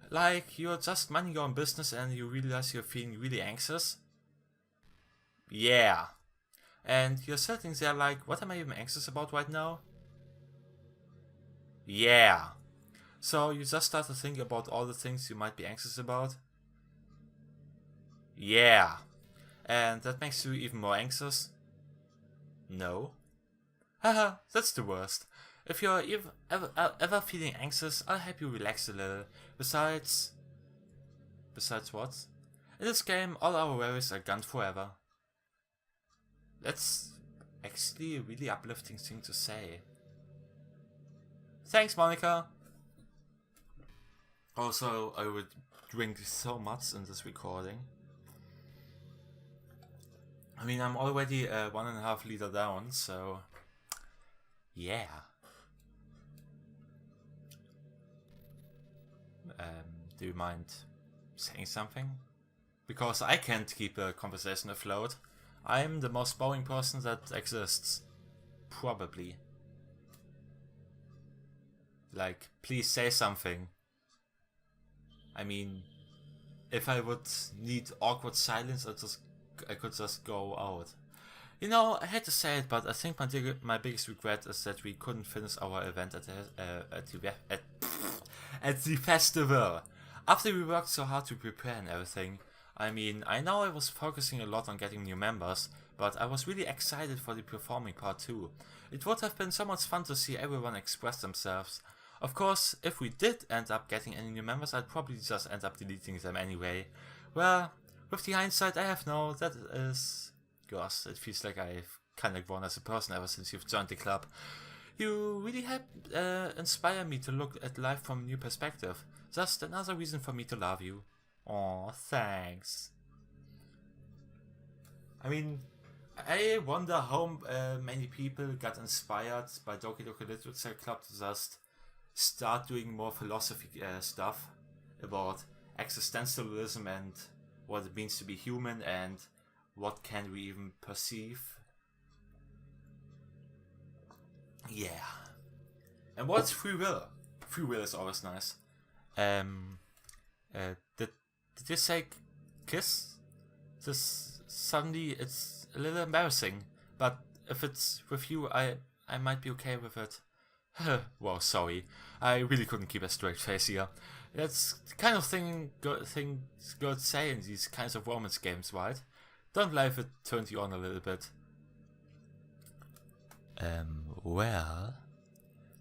Like you're just minding your own business and you realize you're feeling really anxious? Yeah. And you're sitting there like, what am I even anxious about right now? Yeah. So you just start to think about all the things you might be anxious about? Yeah. And that makes you even more anxious? No. Haha, that's the worst. If you're ever feeling anxious, I'll help you relax a little. Besides what? In this game, all our worries are gone forever. That's actually a really uplifting thing to say. Thanks, Monika! Also, I would drink so much in this recording. I mean, I'm already 1.5 liter down, so yeah. Do you mind saying something? Because I can't keep a conversation afloat. I'm the most boring person that exists. Probably. Like, please say something. I mean, if I would need awkward silence, I could just go out. You know, I hate to say it, but I think my biggest regret is that we couldn't finish our event at the festival. After we worked so hard to prepare and everything. I mean, I know I was focusing a lot on getting new members, but I was really excited for the performing part too. It would have been so much fun to see everyone express themselves. Of course, if we did end up getting any new members, I'd probably just end up deleting them anyway. Well, with the hindsight I have now, that is... Gosh, it feels like I've kinda grown as a person ever since you've joined the club. You really helped inspire me to look at life from a new perspective. Just another reason for me to love you. Aw, thanks. I mean, I wonder how many people got inspired by Doki Doki Literature Club to just start doing more philosophy stuff about existentialism and what it means to be human and what can we even perceive. Yeah. And what's free will? Free will is always nice. Did you say kiss? This suddenly it's a little embarrassing, but if it's with you, I might be okay with it. Well, sorry, I really couldn't keep a straight face here. That's the kind of thing girls say in these kinds of romance games, right? Don't lie if it turns you on a little bit. Well,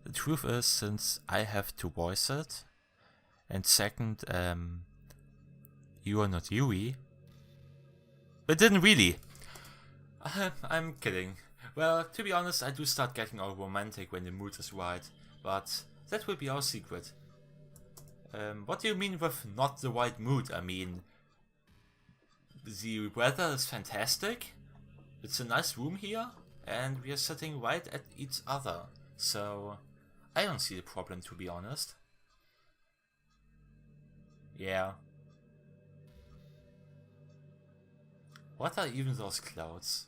the truth is, since I have to voice it, and second, you are not Yui. But didn't really. I'm kidding. Well, to be honest, I do start getting all romantic when the mood is right, but that will be our secret. What do you mean with not the right mood? I mean, the weather is fantastic, it's a nice room here, and we are sitting right at each other, so I don't see the problem, to be honest. Yeah. What are even those clouds?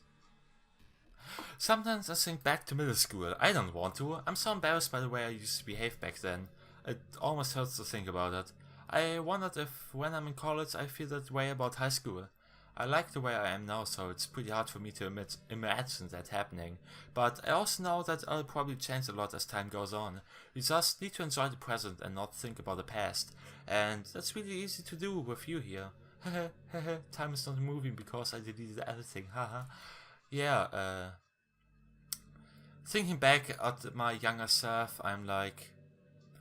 Sometimes I think back to middle school. I don't want to. I'm so embarrassed by the way I used to behave back then. It almost hurts to think about it. I wondered if when I'm in college I feel that way about high school. I like the way I am now, so it's pretty hard for me to imagine that happening. But I also know that I'll probably change a lot as time goes on. We just need to enjoy the present and not think about the past. And that's really easy to do with you here. Time is not moving because I deleted everything, haha. Yeah, thinking back at my younger self, I'm like,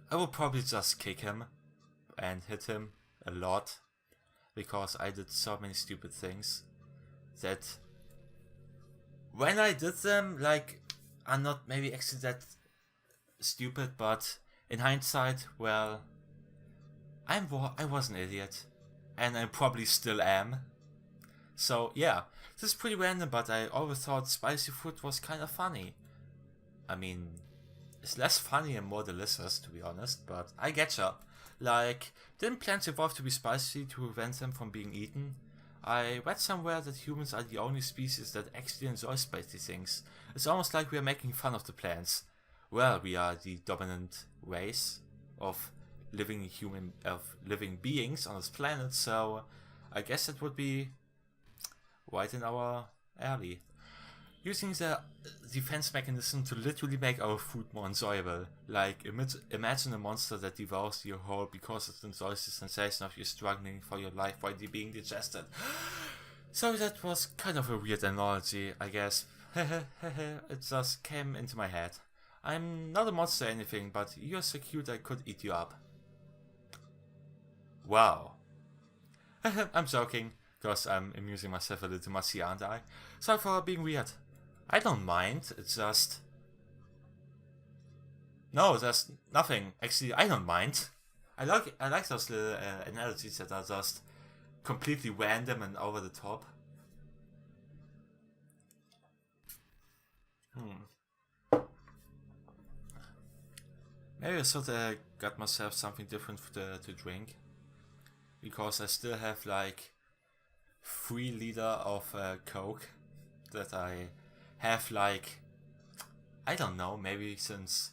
I will probably just kick him and hit him a lot because I did so many stupid things that when I did them, like, I'm not maybe actually that stupid, but in hindsight, well, I was an idiot, and I probably still am. So yeah, this is pretty random, but I always thought spicy food was kind of funny. I mean, it's less funny and more delicious, to be honest, but I getcha. Like, didn't plants evolve to be spicy to prevent them from being eaten? I read somewhere that humans are the only species that actually enjoy spicy things. It's almost like we are making fun of the plants. Well, we are the dominant race of living beings on this planet, so I guess it would be right in our alley. Using the defense mechanism to literally make our food more enjoyable. Like, imagine a monster that devours your whole because it enjoys the sensation of you struggling for your life while being digested. So that was kind of a weird analogy, I guess. It just came into my head. I'm not a monster or anything, but you're so cute I could eat you up. Wow. I'm joking, because I'm amusing myself a little much here, aren't I? Sorry for being weird. I don't mind, it's just... No, there's nothing. Actually, I don't mind. I like those little analogies that are just completely random and over the top. Maybe I should got myself something different to drink. Because I still have like 3 liters of Coke that I have like, I don't know, maybe since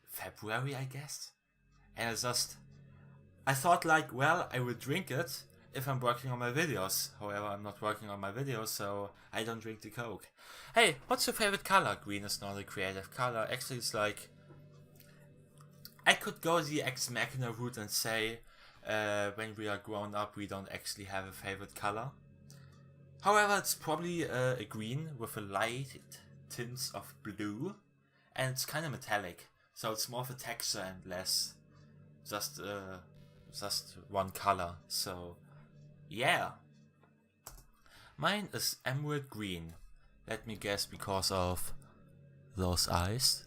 February, I guess. And I thought like, well, I will drink it if I'm working on my videos. However, I'm not working on my videos, so I don't drink the Coke. Hey, what's your favorite color? Green is not a creative color. Actually, it's like, I could go the ex machina route and say, when we are grown up, we don't actually have a favorite color. However, it's probably a green with a light tints of blue, and it's kind of metallic, so it's more of a texture and less just one color. So yeah, mine is emerald green. Let me guess, because of those eyes.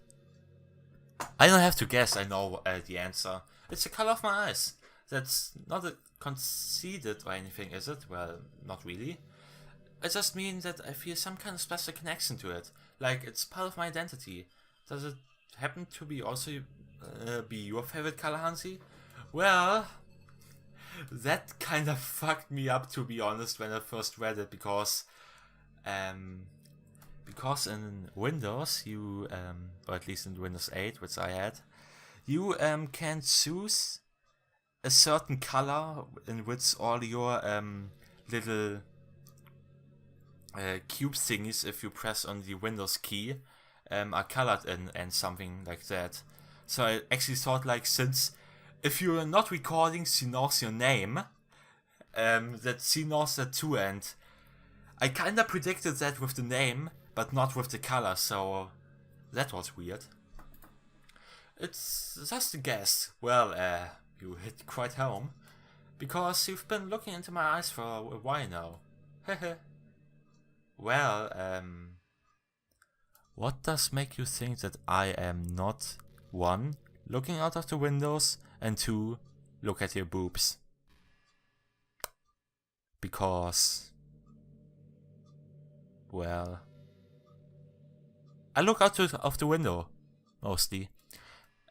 I don't have to guess, I know the answer. It's the color of my eyes. That's not a conceited or anything, is it? Well, not really. I just mean that I feel some kind of special connection to it. Like, it's part of my identity. Does it happen to be also be your favorite color, Hansi? Well, that kind of fucked me up, to be honest, when I first read it, because in Windows, you, or at least in Windows 8, which I had, you can choose a certain color in which all your little cube thingies, if you press on the Windows key, are colored in, and something like that. So I actually thought, like, since if you're not recording, she knows your name, that she knows that too, and I kinda predicted that with the name, but not with the color, so that was weird. It's just a guess. Well, you hit quite home, because you've been looking into my eyes for a while now. Well, what does make you think that I am not, 1, looking out of the windows, and 2, look at your boobs? Because, well, I look out of the window, mostly.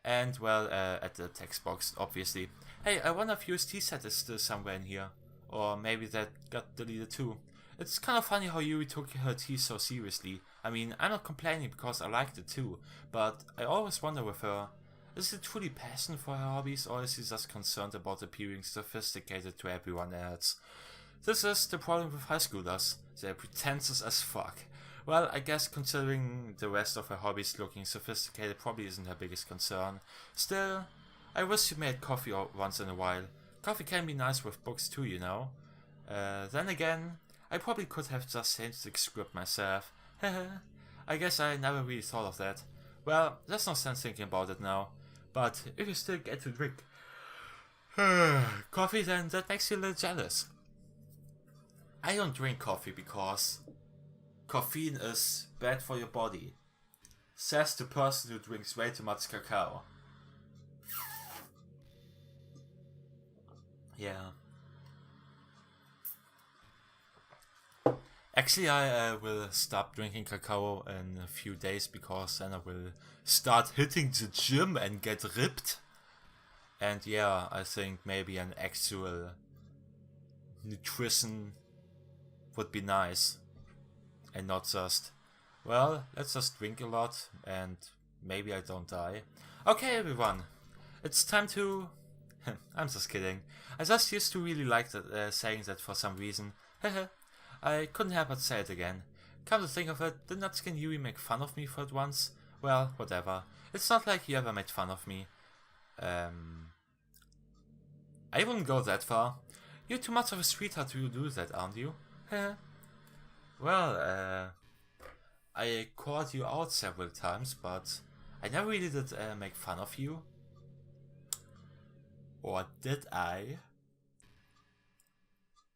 And, well, at the text box, obviously. Hey, I wonder if UST set is still somewhere in here. Or maybe that got deleted too. It's kind of funny how Yuri took her tea so seriously. I mean, I'm not complaining because I liked it too, but I always wonder with her, is she truly passionate for her hobbies, or is she just concerned about appearing sophisticated to everyone else? This is the problem with high schoolers. They're pretentious as fuck. Well, I guess considering the rest of her hobbies, looking sophisticated probably isn't her biggest concern. Still, I wish she made coffee once in a while. Coffee can be nice with books too, you know. Then again, I probably could have just changed the script myself. I guess I never really thought of that. Well, there's no sense thinking about it now. But if you still get to drink coffee, then that makes you a little jealous. I don't drink coffee because caffeine is bad for your body. Says the person who drinks way too much cacao. Yeah. Actually, I will stop drinking cacao in a few days, because then I will start hitting the gym and get ripped. And yeah, I think maybe an actual nutrition would be nice. And not just, well, let's just drink a lot and maybe I don't die. Okay, everyone, it's time to... I'm just kidding. I just used to really like that, saying that for some reason. I couldn't help but say it again. Come to think of it, did Nutskin Yui make fun of me for it once? Well, whatever. It's not like you ever made fun of me. I wouldn't go that far. You're too much of a sweetheart to do that, aren't you? Well, I called you out several times, but I never really did make fun of you. Or did I?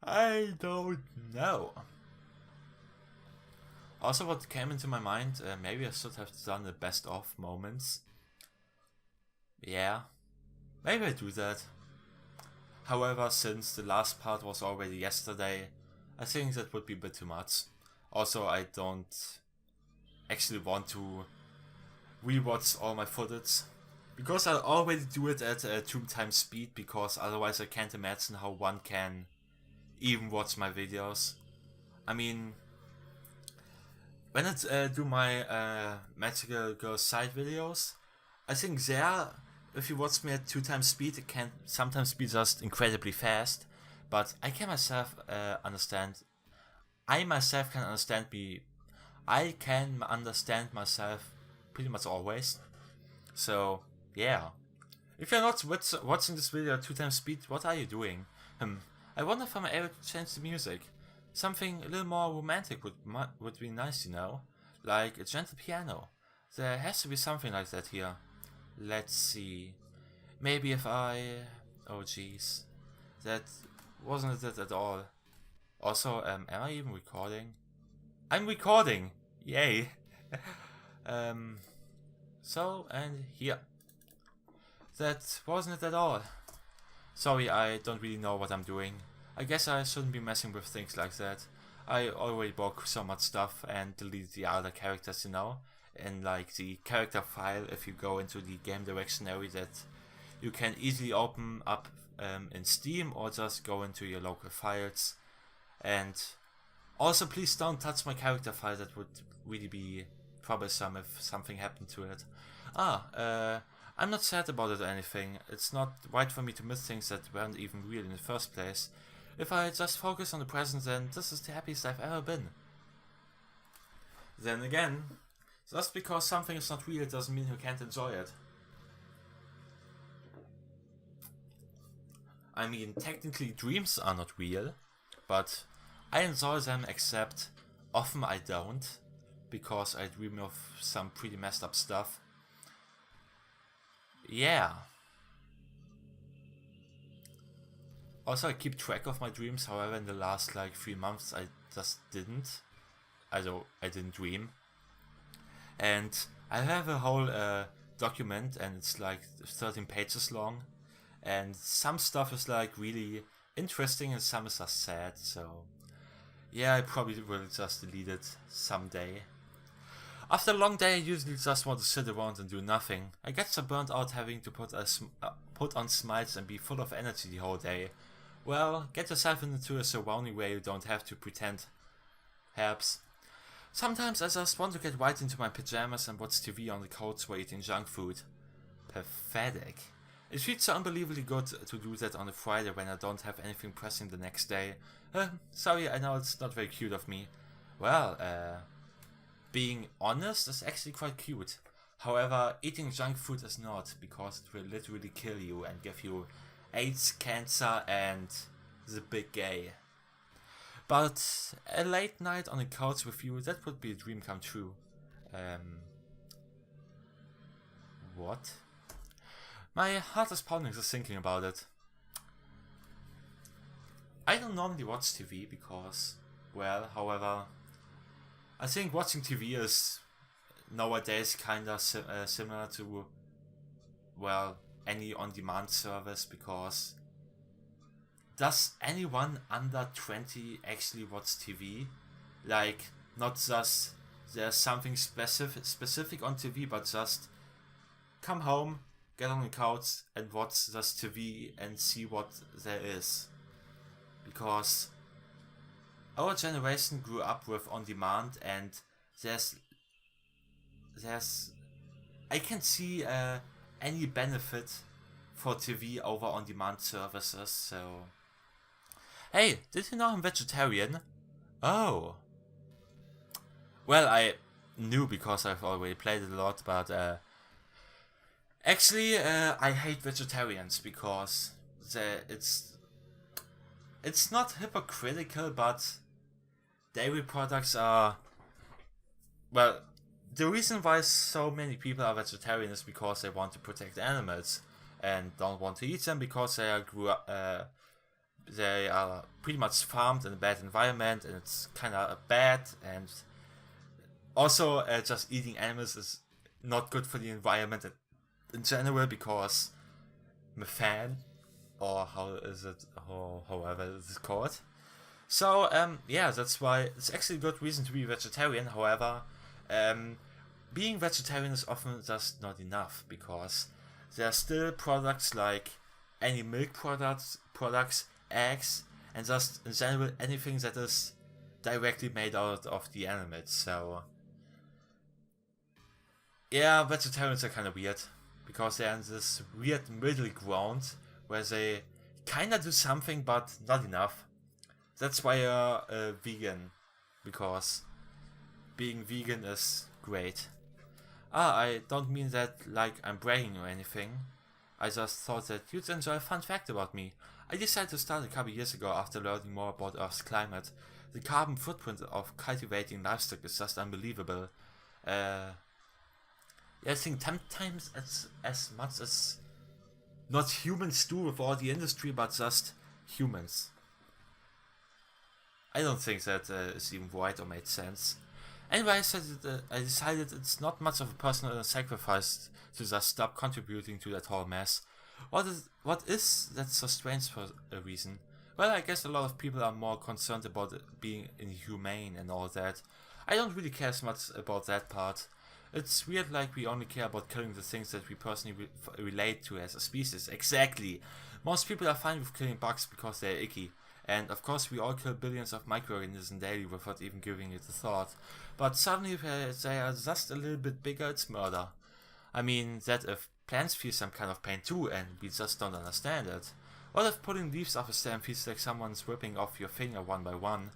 I don't know. Also, what came into my mind, maybe I should have done the best of moments. Yeah, maybe I do that. However, since the last part was already yesterday, I think that would be a bit too much. Also, I don't actually want to rewatch all my footage, because I already do it at 2x speed, because otherwise I can't imagine how one can even watch my videos. I mean, when I do my Magical Girl side videos, I think there, if you watch me at 2x speed, it can sometimes be just incredibly fast, but I can myself understand. I myself can understand me. I can understand myself pretty much always. So yeah, if you're not watching this video at 2x speed, what are you doing? I wonder if I'm able to change the music. Something a little more romantic would be nice, you know, like a gentle piano. There has to be something like that here. Let's see. Maybe if I... Oh jeez. That wasn't it at all. Also, am I even recording? I'm recording! Yay! So, and here. That wasn't it at all. Sorry, I don't really know what I'm doing. I guess I shouldn't be messing with things like that. I already broke so much stuff and deleted the other characters, you know? In like the character file, if you go into the game directory that you can easily open up in Steam, or just go into your local files. And also, please don't touch my character file, that would really be troublesome if something happened to it. I'm not sad about it or anything. It's not right for me to miss things that weren't even real in the first place. If I just focus on the present, then this is the happiest I've ever been. Then again, just because something is not real doesn't mean you can't enjoy it. I mean, technically dreams are not real, but I enjoy them, except often I don't, because I dream of some pretty messed up stuff. Yeah. Also, I keep track of my dreams, however in the last like 3 months I just didn't. I didn't dream. And I have a whole document, and it's like 13 pages long. And some stuff is like really interesting and some is just sad, so yeah, I probably will just delete it someday. After a long day, I usually just want to sit around and do nothing. I get so burnt out having to put on smiles and be full of energy the whole day. Well, get yourself into a surrounding where you don't have to pretend. Helps. Sometimes I just want to get right into my pajamas and watch TV on the couch while eating junk food. Pathetic. It feels so unbelievably good to do that on a Friday when I don't have anything pressing the next day. Sorry, I know it's not very cute of me. Well, being honest is actually quite cute. However, eating junk food is not, because it will literally kill you and give you AIDS, cancer, and the big gay. But a late night on the couch with you, that would be a dream come true. What? My heart is pounding just thinking about it. I don't normally watch TV because, well, however, I think watching TV is nowadays kinda similar to, well, any on-demand service, because does anyone under 20 actually watch TV? Like, not just there's something specific on TV, but just come home, get on the couch and watch just TV and see what there is. because our generation grew up with on demand, and there's I can't see any benefit for TV over on demand services. So, hey, did you know I'm vegetarian? Oh, well, I knew because I've already played it a lot, but actually, I hate vegetarians because it's not hypocritical, but dairy products are, well, the reason why so many people are vegetarian is because they want to protect animals and don't want to eat them because they are pretty much farmed in a bad environment, and it's kind of bad. And also, just eating animals is not good for the environment in general because methane, or however it is called. So yeah, that's why it's actually a good reason to be vegetarian. However, being vegetarian is often just not enough because there are still products like any milk products, eggs, and just in general anything that is directly made out of the animals. So yeah, vegetarians are kind of weird because they're in this weird middle ground where they kind of do something but not enough. That's why you're a vegan, because being vegan is great. I don't mean that like I'm bragging or anything. I just thought that you'd enjoy a fun fact about me. I decided to start a couple years ago after learning more about Earth's climate. The carbon footprint of cultivating livestock is just unbelievable. I think 10 times as much as not humans do with all the industry, but just humans. I don't think that is even right or made sense. Anyway, I decided it's not much of a personal sacrifice to just stop contributing to that whole mess. What is that so strange for a reason? Well, I guess a lot of people are more concerned about it being inhumane and all that. I don't really care as much about that part. It's weird, like we only care about killing the things that we personally relate to as a species. Exactly. Most people are fine with killing bugs because they're icky. And of course we all kill billions of microorganisms daily without even giving it a thought. But suddenly if they are just a little bit bigger, it's murder. I mean, that if plants feel some kind of pain too and we just don't understand it. What if pulling leaves off a stem feels like someone's ripping off your finger one by one?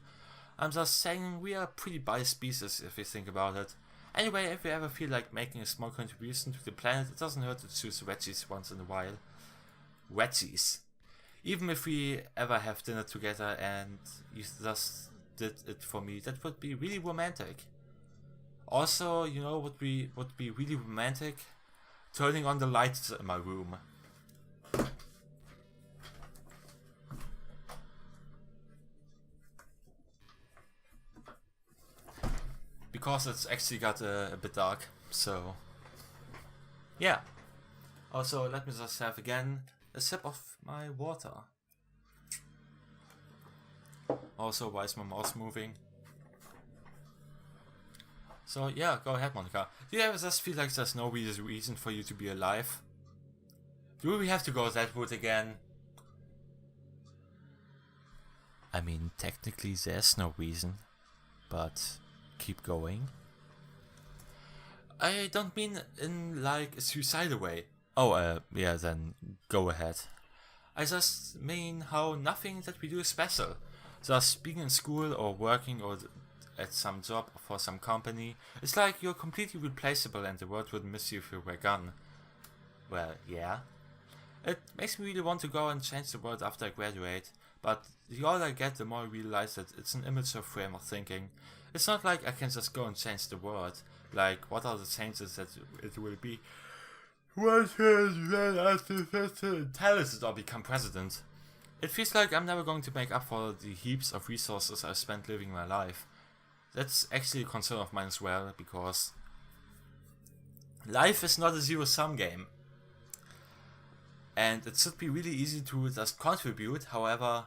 I'm just saying we are a pretty biased species if you think about it. Anyway, if you ever feel like making a small contribution to the planet, it doesn't hurt to choose veggies once in a while. Veggies. Even if we ever have dinner together and you just did it for me, that would be really romantic. Also, you know what would be really romantic? Turning on the lights in my room. Because it's actually got a bit dark, so yeah. Also, let me just have again a sip of my water. Also, why is my mouse moving? So yeah, go ahead, Monika. Do you ever just feel like there's no reason for you to be alive? Do we have to go that route again? I mean, technically there's no reason, but keep going. I don't mean in like a suicidal way. Oh, yeah, then go ahead. I just mean how nothing that we do is special. Just being in school or working or at some job for some company, it's like you're completely replaceable and the world would miss you if you were gone. Well, yeah. It makes me really want to go and change the world after I graduate, but the older I get, the more I realize that it's an immature frame of thinking. It's not like I can just go and change the world. Like, what are the changes that it will be? What is intelligent or become president? It feels like I'm never going to make up for the heaps of resources I've spent living my life. That's actually a concern of mine as well, because life is not a zero-sum game. And it should be really easy to just contribute, however,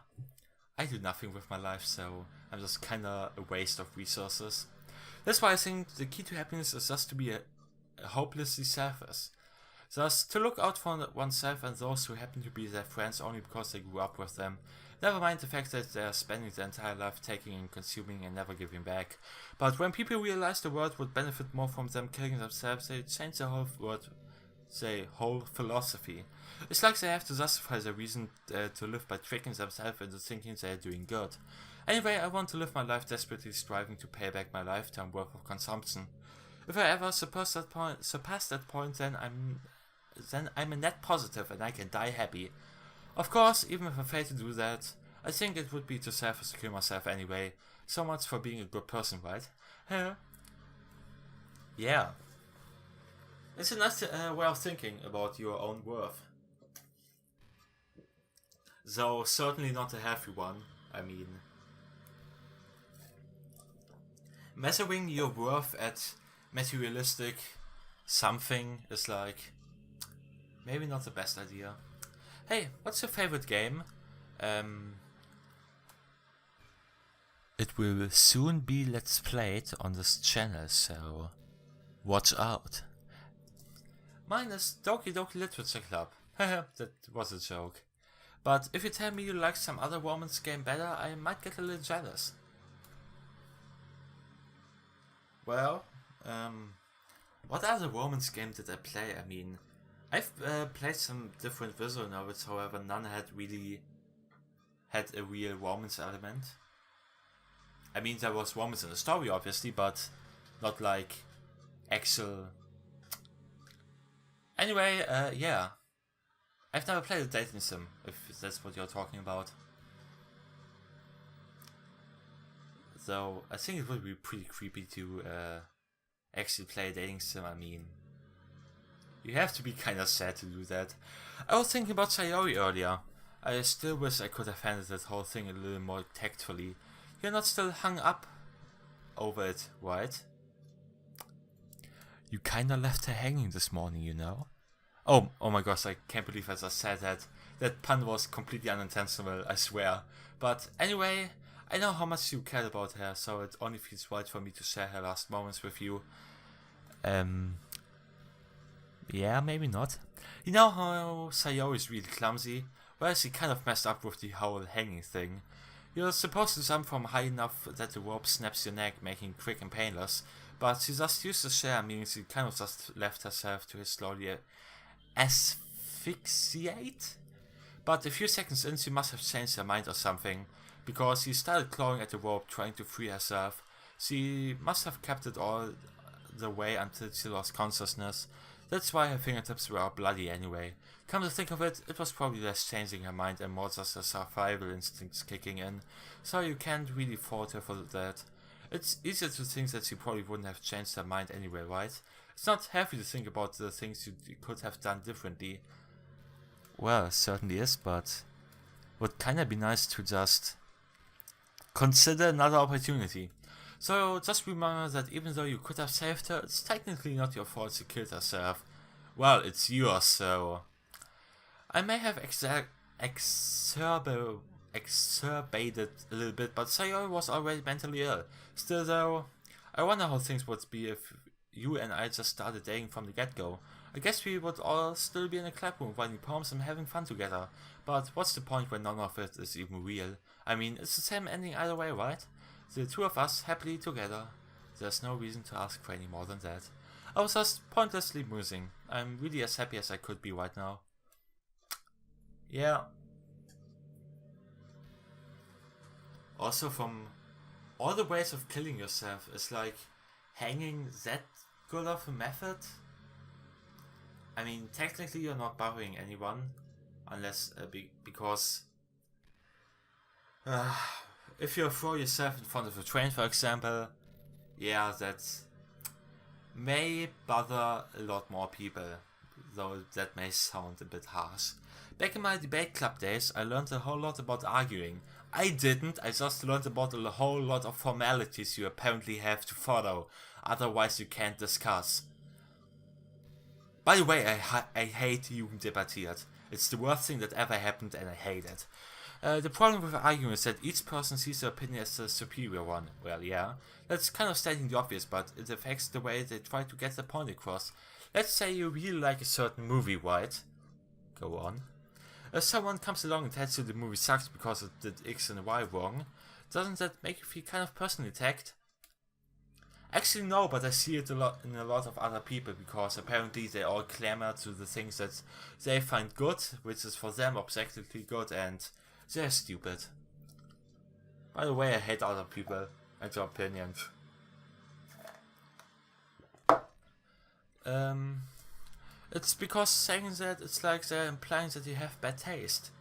I do nothing with my life, so I'm just kinda a waste of resources. That's why I think the key to happiness is just to be a hopelessly selfish. Thus, to look out for oneself and those who happen to be their friends only because they grew up with them. Never mind the fact that they are spending their entire life taking and consuming and never giving back. But when people realize the world would benefit more from them killing themselves, they change their whole philosophy. It's like they have to justify their reason to live by tricking themselves into thinking they are doing good. Anyway, I want to live my life desperately striving to pay back my lifetime worth of consumption. If I ever surpass that point, then I'm a net positive and I can die happy. Of course, even if I fail to do that, I think it would be too selfish to kill myself anyway. So much for being a good person, right? Yeah. It's a nice way of thinking about your own worth. Though certainly not a healthy one. I mean, measuring your worth at materialistic something is like maybe not the best idea. Hey, what's your favorite game? It will soon be Let's Played on this channel, so watch out. Mine is Doki Doki Literature Club. That was a joke. But if you tell me you like some other romance game better, I might get a little jealous. Well, what other romance game did I play? I mean, I've played some different visual novels, however none had a real romance element. I mean, there was romance in the story obviously, but not like actual... Anyway, yeah. I've never played a dating sim, if that's what you're talking about. Though, I think it would be pretty creepy to actually play a dating sim. I mean, you have to be kinda sad to do that. I was thinking about Sayori earlier. I still wish I could have handled that whole thing a little more tactfully. You're not still hung up over it, right? You kinda left her hanging this morning, you know? Oh my gosh, I can't believe I just said that. That pun was completely unintentional, I swear. But anyway, I know how much you cared about her, so it only feels right for me to share her last moments with you. Yeah, maybe not. You know how Sayori is really clumsy? Well, she kind of messed up with the whole hanging thing. You're supposed to jump from high enough that the rope snaps your neck, making it quick and painless, but she just used the share, meaning she kind of just left herself to slowly asphyxiate? But a few seconds in, she must have changed her mind or something, because she started clawing at the rope, trying to free herself. She must have kept it all the way until she lost consciousness. That's why her fingertips were all bloody anyway. Come to think of it, it was probably less changing her mind and more just her survival instincts kicking in, so you can't really fault her for that. It's easier to think that she probably wouldn't have changed her mind anyway, right? It's not heavy to think about the things you could have done differently. Well, it certainly is, but would kinda be nice to just consider another opportunity. So just remember that even though you could have saved her, it's technically not your fault she killed herself. Well, it's yours, so... I may have exacerbated a little bit, but Sayori was already mentally ill. Still though, I wonder how things would be if you and I just started dating from the get-go. I guess we would all still be in a club room writing poems and having fun together. But what's the point when none of it is even real? I mean, it's the same ending either way, right? The two of us happily together. There's no reason to ask for any more than that. I was just pointlessly musing. I'm really as happy as I could be right now. Yeah. Also, from all the ways of killing yourself, is like hanging that good of a method? I mean, technically you're not bothering anyone, unless because if you throw yourself in front of a train, for example, yeah, that may bother a lot more people, though that may sound a bit harsh. Back in my debate club days, I learned a whole lot about arguing. I didn't, I just learned about a whole lot of formalities you apparently have to follow, otherwise you can't discuss. By the way, I hate Jugenddebattiert. It's the worst thing that ever happened and I hate it. The problem with arguing is that each person sees their opinion as the superior one. Well, yeah, that's kind of stating the obvious, but it affects the way they try to get their point across. Let's say you really like a certain movie, right? Go on. If someone comes along and tells you the movie sucks because it did X and Y wrong, doesn't that make you feel kind of personally attacked? Actually no, but I see it in a lot of other people, because apparently they all clamor to the things that they find good, which is for them objectively good, and they're stupid. By the way, I hate other people and their opinions. It's because saying that, it's like they're implying that you have bad taste.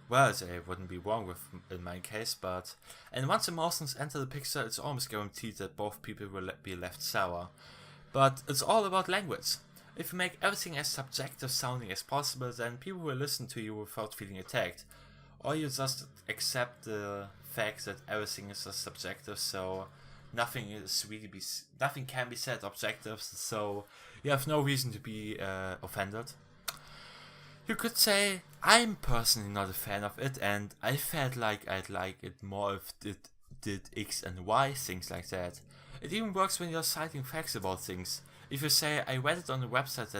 Well, they wouldn't be wrong with in my case, but... And once emotions enter the picture, it's almost guaranteed that both people will be left sour. But it's all about language. If you make everything as subjective sounding as possible, then people will listen to you without feeling attacked. Or you just accept the fact that everything is just subjective, so nothing can be said objective, so you have no reason to be offended. You could say, I'm personally not a fan of it, and I felt like I'd like it more if it did X and Y, things like that. It even works when you're citing facts about things. If you say, I read on this website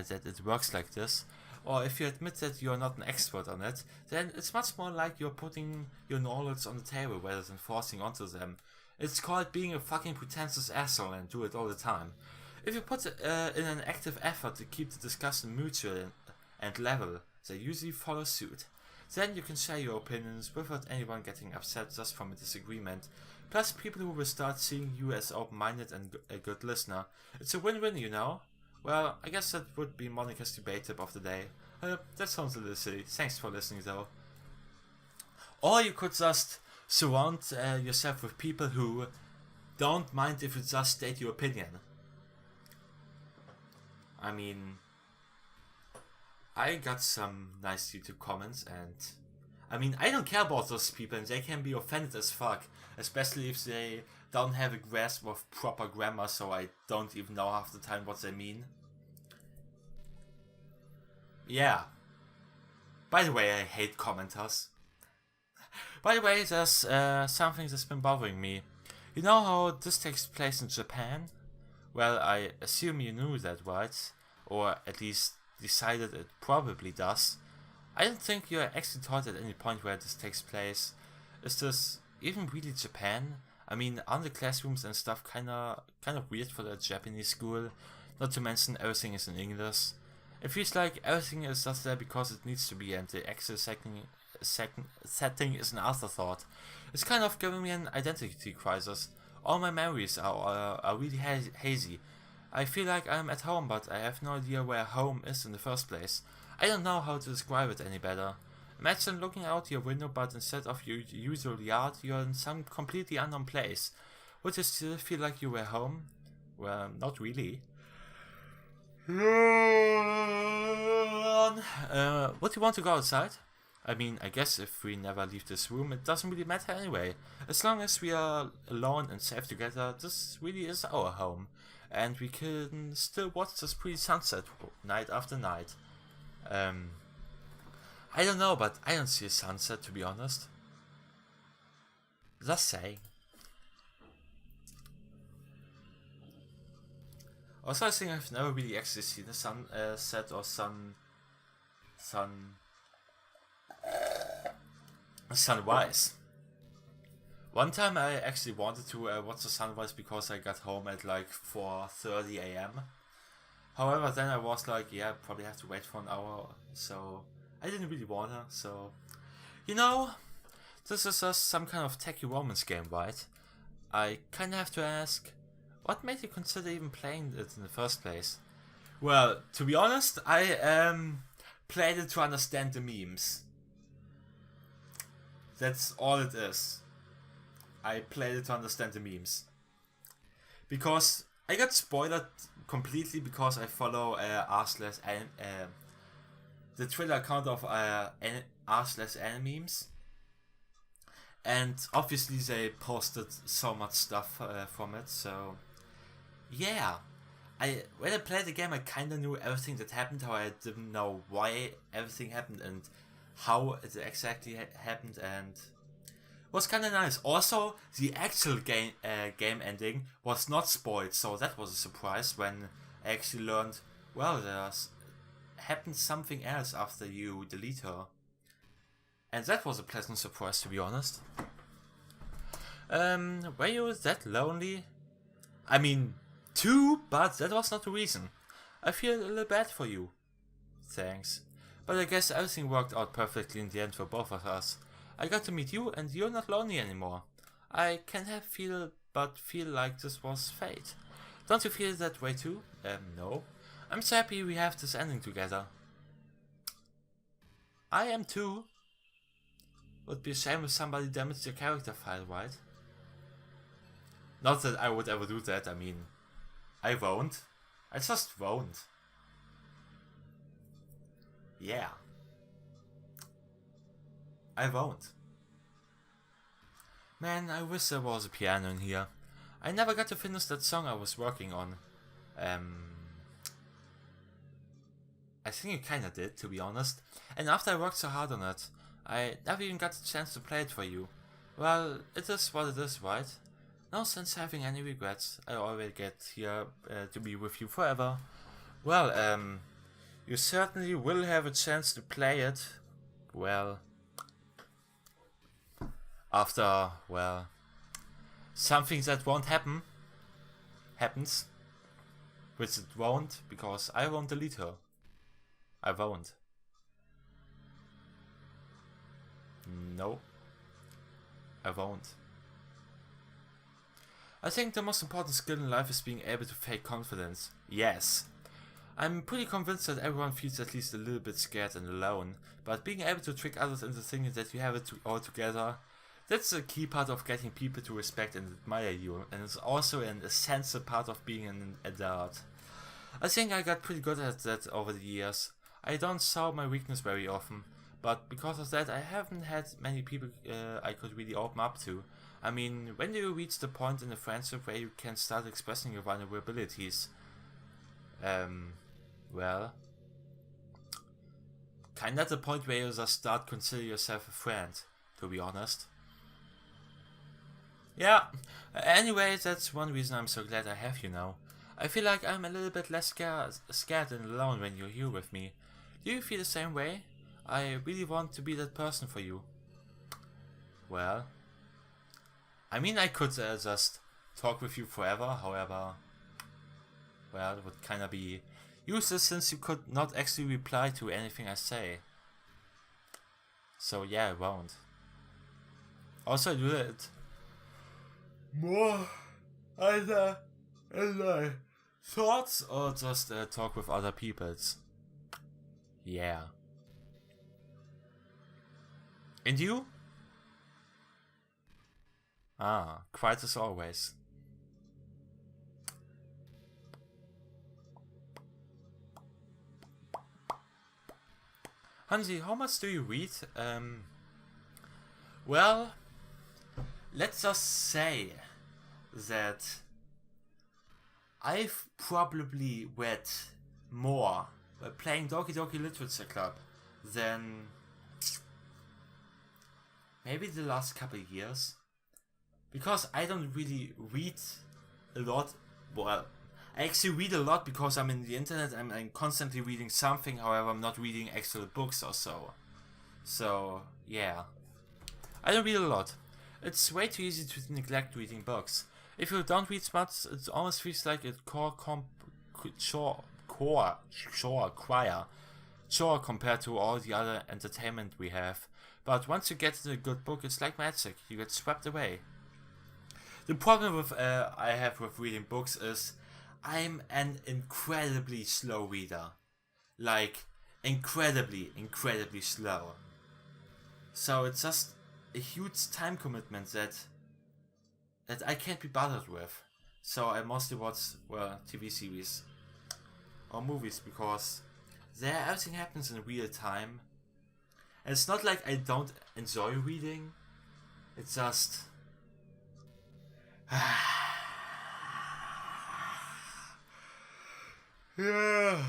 that it works like this, or if you admit that you're not an expert on it, then it's much more like you're putting your knowledge on the table rather than forcing onto them. It's called being a fucking pretentious asshole and do it all the time. If you put in an active effort to keep the discussion mutual and level, they usually follow suit. Then you can share your opinions without anyone getting upset just from a disagreement. Plus people who will start seeing you as open-minded and a good listener. It's a win-win, you know? Well, I guess that would be Monika's debate tip of the day. That sounds a little silly. Thanks for listening though. Or you could just surround yourself with people who don't mind if you just state your opinion. I mean, I got some nice YouTube comments, and I mean, I don't care about those people, and they can be offended as fuck, especially if they don't have a grasp of proper grammar, so I don't even know half the time what they mean. Yeah. By the way, I hate commenters. By the way, there's something that's been bothering me. You know how this takes place in Japan? Well, I assume you knew that, right? Or at least decided it probably does. I don't think you are actually taught at any point where this takes place. Is this even really Japan? I mean, aren't the classrooms and stuff kind of weird for the Japanese school? Not to mention everything is in English. It feels like everything is just there because it needs to be, and the actual setting is an afterthought. It's kind of giving me an identity crisis. All my memories are really hazy. I feel like I'm at home, but I have no idea where home is in the first place. I don't know how to describe it any better. Imagine looking out your window, but instead of your usual yard, you're in some completely unknown place. Would you still feel like you were home? Well, not really. Would you want to go outside? I mean, I guess if we never leave this room, it doesn't really matter anyway. As long as we are alone and safe together, this really is our home. And we can still watch this pretty sunset night after night. I don't know, but I don't see a sunset, to be honest. Just saying. Also, I think I've never really actually seen a sunset or sunrise. One time I actually wanted to watch the sunrise because I got home at like 4:30 AM. However, then I was like, yeah, probably have to wait for an hour, so I didn't really want to. So, you know, this is just some kind of techie romance game, right? I kinda have to ask, what made you consider even playing it in the first place? Well, to be honest, I played it to understand the memes. That's all it is. I played it to understand the memes. Because I got spoiled completely because I follow the Twitter account of r/animemes. And obviously they posted so much stuff from it, so yeah. When I played the game, I kinda knew everything that happened, how I didn't know why everything happened and how it exactly happened, and was kind of nice. Also, the actual game ending was not spoiled, so that was a surprise when I actually learned, well, there's happened something else after you delete her. And that was a pleasant surprise, to be honest. Were you that lonely? I mean, too, but that was not the reason. I feel a little bad for you. Thanks. But I guess everything worked out perfectly in the end for both of us. I got to meet you and you're not lonely anymore. I can't feel like this was fate. Don't you feel that way too? No. I'm so happy we have this ending together. I am too. Would be a shame if somebody damaged your character file, right? Not that I would ever do that, I mean, I won't. I just won't. Yeah. I won't. Man, I wish there was a piano in here. I never got to finish that song I was working on. I think you kinda did, to be honest. And after I worked so hard on it, I never even got the chance to play it for you. Well, it is what it is, right? No sense having any regrets. I always get here to be with you forever. Well, you certainly will have a chance to play it. Well, after, well, something that won't happen happens. Which it won't, because I won't delete her. I won't. No. I won't. I think the most important skill in life is being able to fake confidence. Yes. I'm pretty convinced that everyone feels at least a little bit scared and alone, but being able to trick others into thinking that you have it all together, that's a key part of getting people to respect and admire you, and it's also an essential part of being an adult. I think I got pretty good at that over the years. I don't show my weakness very often, but because of that I haven't had many people I could really open up to. I mean, when do you reach the point in a friendship where you can start expressing your vulnerabilities? Well, kinda the point where you just start consider yourself a friend, to be honest. Yeah, anyway, that's one reason I'm so glad I have you now. I feel like I'm a little bit less scared and alone when you're here with me. Do you feel the same way? I really want to be that person for you. Well, I mean, I could just talk with you forever, however, well, it would kinda be useless since you could not actually reply to anything I say. So yeah, I won't. Also, I do it more either in my thoughts or just talk with other peoples. Yeah. And you? Ah, quite as always. Hansi, how much do you read? Well, let's just say that I've probably read more by playing Doki Doki Literature Club than maybe the last couple of years. Because I don't really read a lot. Well, I actually read a lot because I'm in the internet and I'm constantly reading something, however I'm not reading actual books or so. So, yeah. I don't read a lot. It's way too easy to neglect reading books. If you don't read much, it almost feels like a chore compared to all the other entertainment we have. But once you get into a good book, it's like magic. You get swept away. The problem with I have with reading books is I'm an incredibly slow reader. Like, incredibly slow. So it's just a huge time commitment that I can't be bothered with. So I mostly watch, well, TV series or movies because there everything happens in real time. And it's not like I don't enjoy reading. It's just yeah.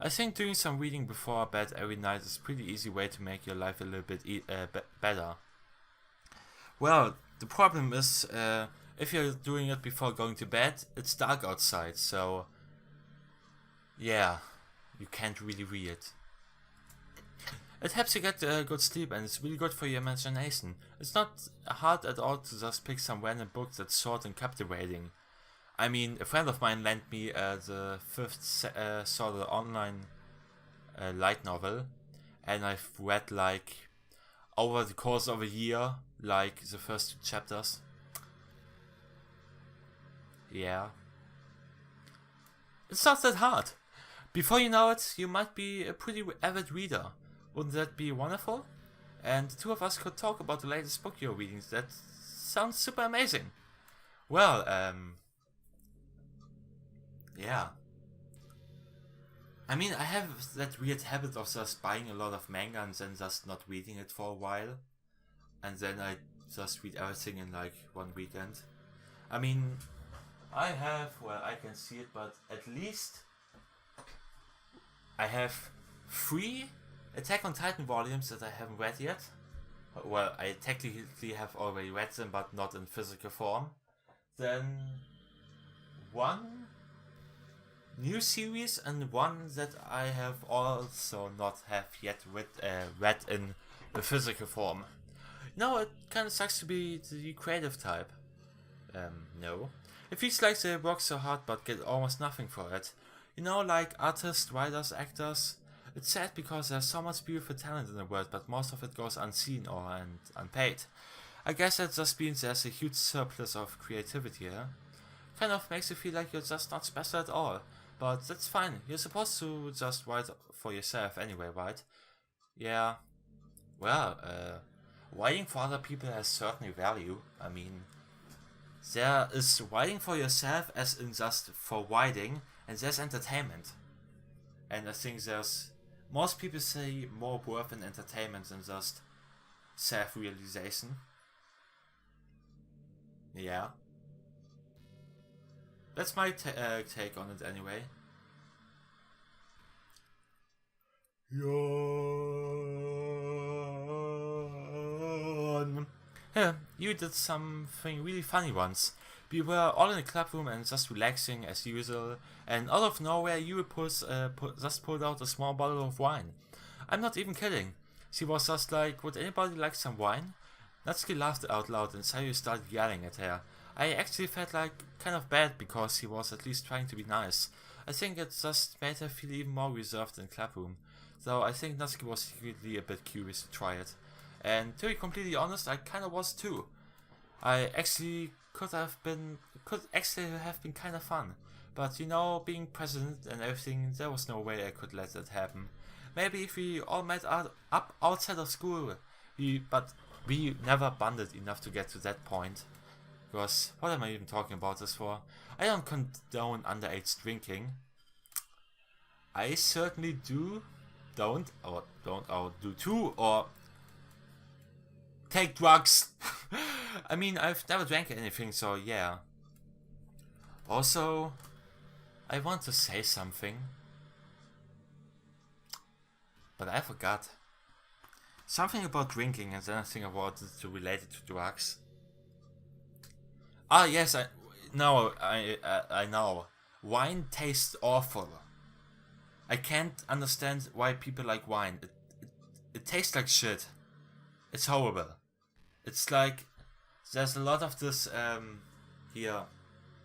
I think doing some reading before bed every night is a pretty easy way to make your life a little bit better. Well, the problem is, if you're doing it before going to bed, it's dark outside, so yeah, you can't really read it. It helps you get good sleep, and it's really good for your imagination. It's not hard at all to just pick some random book that's short and captivating. I mean, a friend of mine lent me the fifth sort of online light novel, and I've read like over the course of a year, like the first 2 chapters. Yeah. It's not that hard. Before you know it, you might be a pretty avid reader. Wouldn't that be wonderful? And the two of us could talk about the latest book you're reading. That sounds super amazing. Well, yeah. I mean, I have that weird habit of just buying a lot of manga and then just not reading it for a while. And then I just read everything in like one weekend. I mean, I have, well, I can see it, but at least I have 3 Attack on Titan volumes that I haven't read yet. Well, I technically have already read them, but not in physical form. Then 1 new series and 1 that I have also not have yet read in the physical form. No, it kind of sucks to be the creative type. No. It feels like they work so hard but get almost nothing for it. You know, like artists, writers, actors. It's sad because there's so much beautiful talent in the world, but most of it goes unseen or unpaid. I guess that just means there's a huge surplus of creativity here. Kind of makes you feel like you're just not special at all. But that's fine, you're supposed to just write for yourself anyway, right? Yeah. Well, writing for other people has certainly value. I mean, there is writing for yourself as in just for writing, and there's entertainment. And I think there's, most people say more worth in entertainment than just self-realization. Yeah. That's my take on it anyway. Yawn. Yeah, you did something really funny once. We were all in a club room and just relaxing as usual, and out of nowhere you just pulled out a small bottle of wine. I'm not even kidding. She was just like, would anybody like some wine? Natsuki laughed out loud and Sayu started yelling at her. I actually felt like kind of bad because he was at least trying to be nice. I think it just made her feel even more reserved in club room. Though I think Natsuki was secretly a bit curious to try it. And to be completely honest, I kinda was too. I actually could actually have been kind of fun. But you know, being president and everything, there was no way I could let that happen. Maybe if we all met up outside of school, but we never bonded enough to get to that point. Because, what am I even talking about this for? I don't condone underage drinking. I certainly don't take drugs. I mean, I've never drank anything, so yeah. Also, I want to say something, but I forgot. Something about drinking and then I think about it to relate it to drugs. Ah, yes, I know. Wine tastes awful. I can't understand why people like wine. It tastes like shit. It's horrible. It's like there's a lot of this here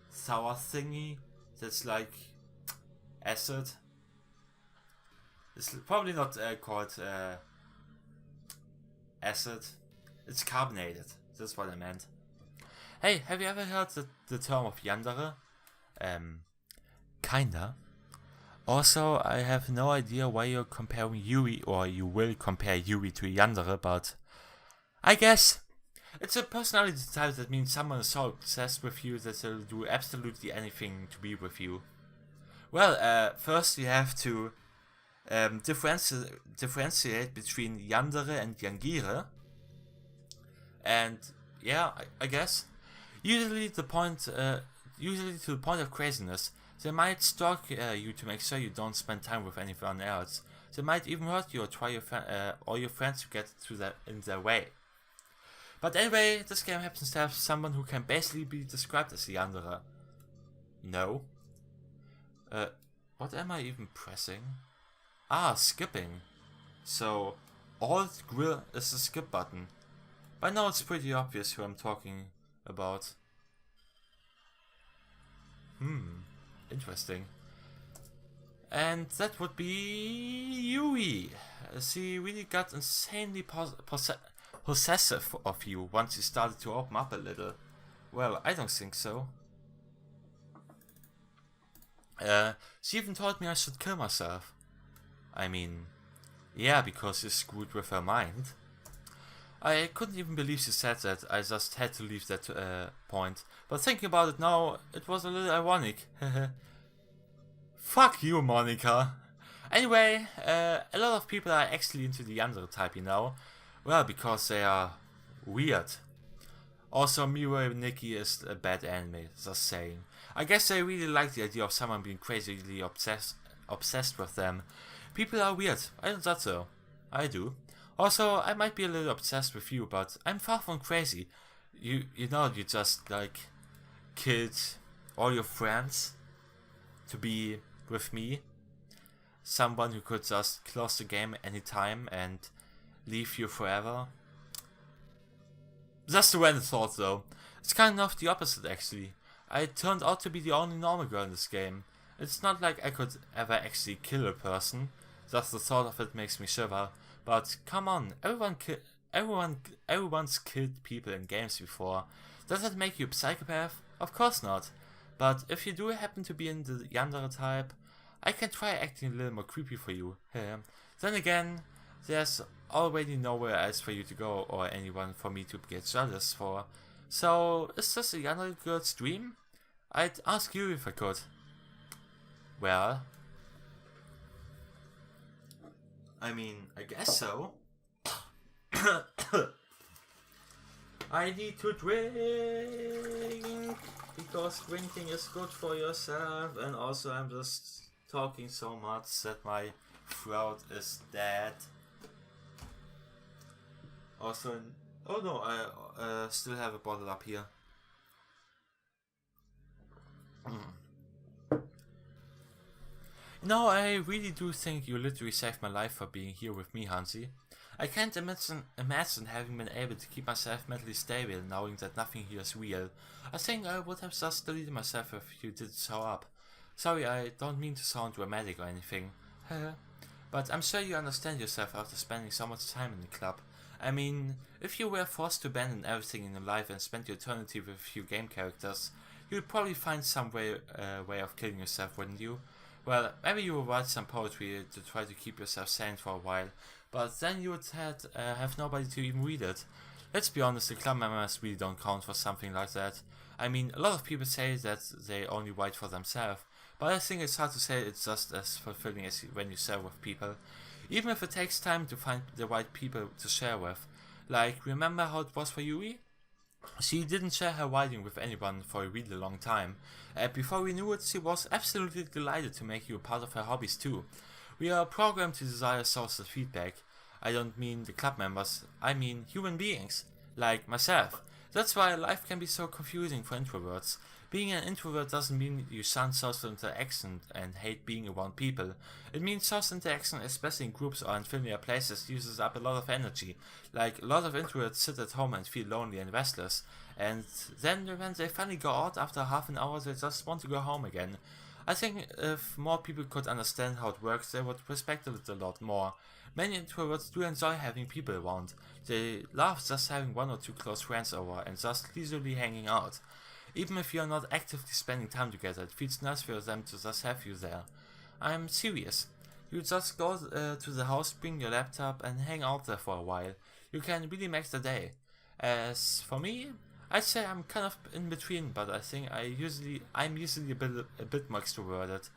sour thingy that's like acid. It's probably not called acid. It's carbonated. That's what I meant. Hey, have you ever heard the term of yandere? Kinda. Also, I have no idea why you're comparing Yuri, or you will compare Yuri to yandere, but I guess it's a personality type that means someone is so obsessed with you that they'll do absolutely anything to be with you. Well, first you have to differentiate between yandere and yangire. And yeah, I guess usually the point usually to the point of craziness. They might stalk you to make sure you don't spend time with anyone else. They might even hurt you or try all your friends to get in their way. But anyway, this game happens to have someone who can basically be described as the Yandere. No. What am I even pressing? Ah, skipping. So, Alt Grill is the skip button. By now it's pretty obvious who I'm talking about. Interesting. And that would be Yui. She really got insanely possessive of you once you started to open up a little. Well, I don't think so. She even told me I should kill myself. I mean, yeah, because you screwed with her mind. I couldn't even believe she said that. I just had to leave that point. But thinking about it now, it was a little ironic. Fuck you, Monika. Anyway, a lot of people are actually into the Yandere type, you know. Well, because they are weird. Also, Miura Nikki is a bad anime, just saying. I guess they really like the idea of someone being crazily obsessed with them. People are weird, I don't think so. I do. Also, I might be a little obsessed with you, but I'm far from crazy. You know, you just like killed all your friends to be with me. Someone who could just close the game anytime and leave you forever. Just a random thought though. It's kind of the opposite actually. I turned out to be the only normal girl in this game. It's not like I could ever actually kill a person. Just the thought of it makes me shiver. But come on, everyone's killed people in games before. Does that make you a psychopath? Of course not. But if you do happen to be in the Yandere type, I can try acting a little more creepy for you. Then again, there's already nowhere else for you to go or anyone for me to get jealous for. So, is this a Yandere girl's dream? I'd ask you if I could. Well, I mean, I guess so. I need to drink because drinking is good for yourself, and also I'm just talking so much that my throat is dead. Also, oh no, I still have a bottle up here. No, I really do think you literally saved my life for being here with me, Hansi. I can't imagine having been able to keep myself mentally stable knowing that nothing here is real. I think I would have just deleted myself if you didn't show up. Sorry, I don't mean to sound dramatic or anything. But I'm sure you understand yourself after spending so much time in the club. I mean, if you were forced to abandon everything in your life and spend your eternity with a few game characters, you'd probably find some way of killing yourself, wouldn't you? Well, maybe you would write some poetry to try to keep yourself sane for a while, but then you would have nobody to even read it. Let's be honest, the club members really don't count for something like that. I mean, a lot of people say that they only write for themselves, but I think it's hard to say it's just as fulfilling as when you share with people. Even if it takes time to find the right people to share with. Like, remember how it was for Yui? She didn't share her writing with anyone for a really long time. Before we knew it, she was absolutely delighted to make you a part of her hobbies too. We are programmed to desire social feedback. I don't mean the club members, I mean human beings, like myself. That's why life can be so confusing for introverts. Being an introvert doesn't mean you shun social interaction and hate being around people. It means social interaction, especially in groups or in familiar places, uses up a lot of energy. Like, a lot of introverts sit at home and feel lonely and restless, and then when they finally go out after half an hour, they just want to go home again. I think if more people could understand how it works, they would respect it a lot more. Many introverts do enjoy having people around. They love just having one or two close friends over and just leisurely hanging out. Even if you're not actively spending time together, it feels nice for them to just have you there. I'm serious. You just go to the house, bring your laptop and hang out there for a while. You can really make the day. As for me, I'd say I'm kind of in between, but I think I'm usually a bit more extroverted.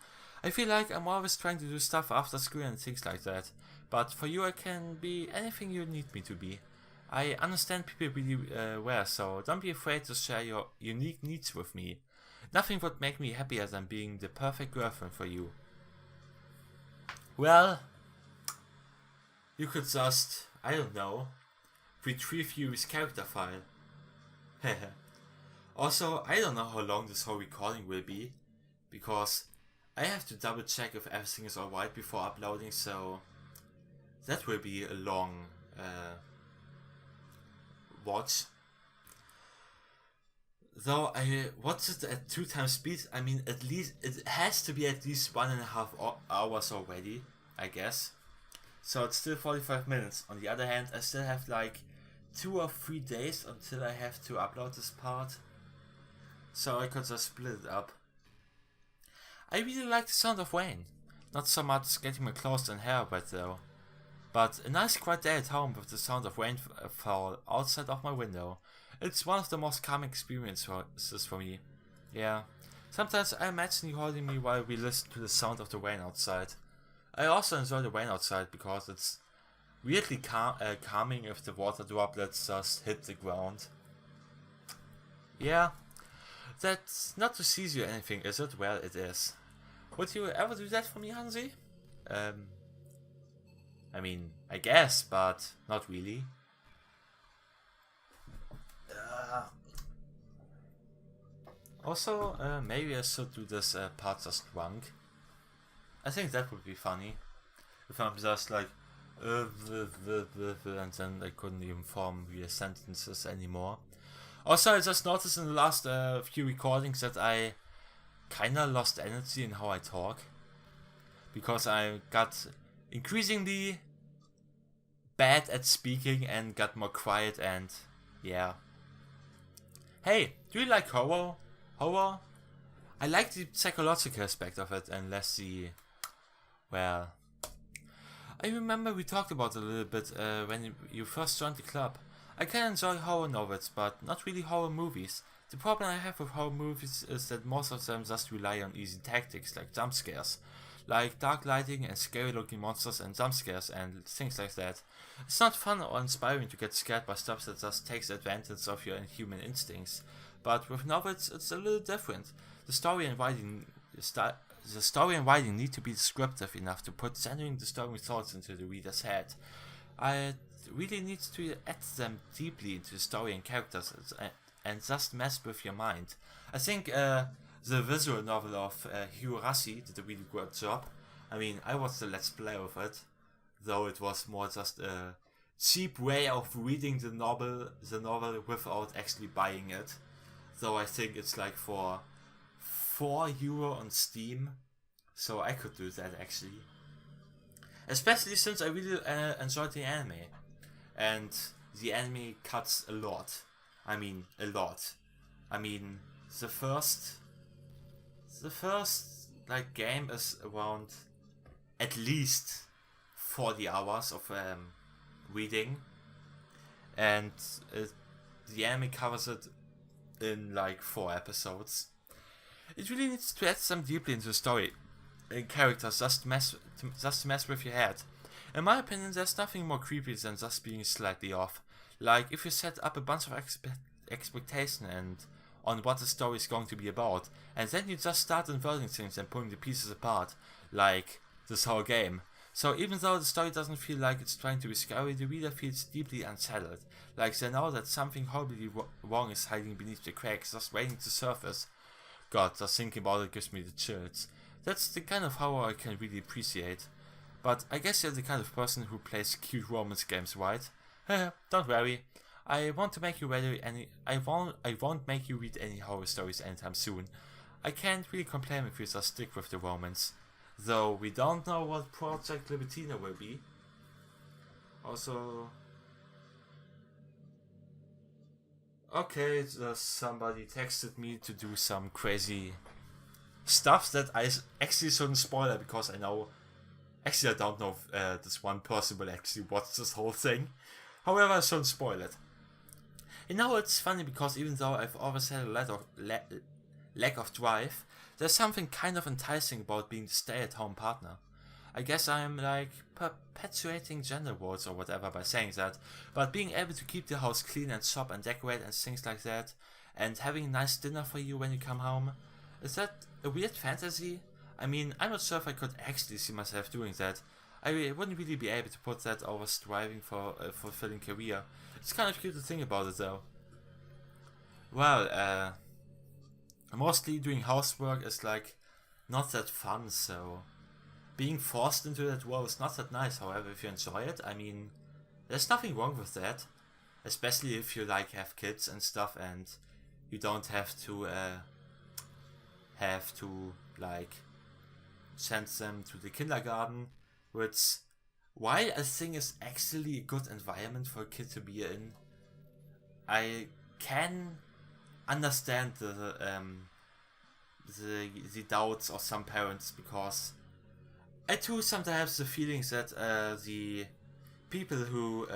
I feel like I'm always trying to do stuff after school and things like that. But for you I can be anything you need me to be. I understand people really well, so don't be afraid to share your unique needs with me. Nothing would make me happier than being the perfect girlfriend for you. Well, you could just, I don't know, retrieve Yuri's character file. Also, I don't know how long this whole recording will be, because I have to double check if everything is alright before uploading, so that will be a long watch. Though I watched it at 2 times speed, I mean, at least it has to be at least 1.5 hours already, I guess. So it's still 45 minutes. On the other hand, I still have like 2 or 3 days until I have to upload this part. So I could just split it up. I really like the sound of rain. Not so much getting my clothes and hair wet though. But a nice quiet day at home with the sound of rainfall outside of my window. It's one of the most calming experiences for me. Yeah. Sometimes I imagine you holding me while we listen to the sound of the rain outside. I also enjoy the rain outside because it's weirdly calming if the water droplets just hit the ground. Yeah. That's not to tease you or anything, is it? Well, it is. Would you ever do that for me, Hansi? I mean, I guess, but not really. Also, maybe I should do this part just drunk. I think that would be funny. If I'm just like, and then I couldn't even form real sentences anymore. Also, I just noticed in the last few recordings that I kinda lost energy in how I talk. Because I got increasingly bad at speaking and got more quiet and yeah. Hey, do you like horror? Horror? I like the psychological aspect of it and less the, well, I remember we talked about it a little bit when you first joined the club. I can enjoy horror novels, but not really horror movies. The problem I have with horror movies is that most of them just rely on easy tactics like jump scares. Like dark lighting and scary looking monsters and jump scares and things like that. It's not fun or inspiring to get scared by stuff that just takes advantage of your inhuman instincts. But with novels it's a little different. The story and writing need to be descriptive enough to put genuine disturbing thoughts into the reader's head. It really needs to add them deeply into the story and characters and just mess with your mind. I think the visual novel of Hansi did a really good job. I mean, I watched the Let's Play of it, though it was more just a cheap way of reading the novel without actually buying it. Though I think it's like for €4 on Steam, so I could do that actually. Especially since I really enjoyed the anime, and the anime cuts a lot. I mean, a lot. I mean, the first like game is around at least 40 hours of reading, and the anime covers it in like 4 episodes. It really needs to add some deeply into the story and characters just to mess with your head. In my opinion, there's nothing more creepy than just being slightly off. Like if you set up a bunch of expectation and on what the story is going to be about, and then you just start inverting things and pulling the pieces apart, like this whole game. So even though the story doesn't feel like it's trying to be scary, the reader feels deeply unsettled, like they know that something horribly wrong is hiding beneath the cracks, just waiting to surface. God, just thinking about it gives me the chills. That's the kind of horror I can really appreciate. But I guess you're the kind of person who plays cute romance games, right? Don't worry. I won't make you read any horror stories anytime soon. I can't really complain if you just stick with the romance. Though we don't know what Project Libertina will be. Also, okay, just somebody texted me to do some crazy stuff that I actually shouldn't spoil it because I know. Actually, I don't know if this one person will actually watch this whole thing. However, I shouldn't spoil it. You know, it's funny because even though I've always had a lack of drive, there's something kind of enticing about being the stay-at-home partner. I guess I'm like perpetuating gender wars or whatever by saying that, but being able to keep the house clean and shop and decorate and things like that, and having a nice dinner for you when you come home. Is that a weird fantasy? I mean, I'm not sure if I could actually see myself doing that. I wouldn't really be able to put that over striving for a fulfilling career. It's kind of cute to think about it though. Well, mostly doing housework is like not that fun, so being forced into that role is not that nice. However, if you enjoy it, I mean, there's nothing wrong with that. Especially if you like have kids and stuff, and you don't have to like send them to the kindergarten, which, while I think is actually a good environment for a kid to be in, I can understand the doubts of some parents, because I too sometimes have the feelings that the people who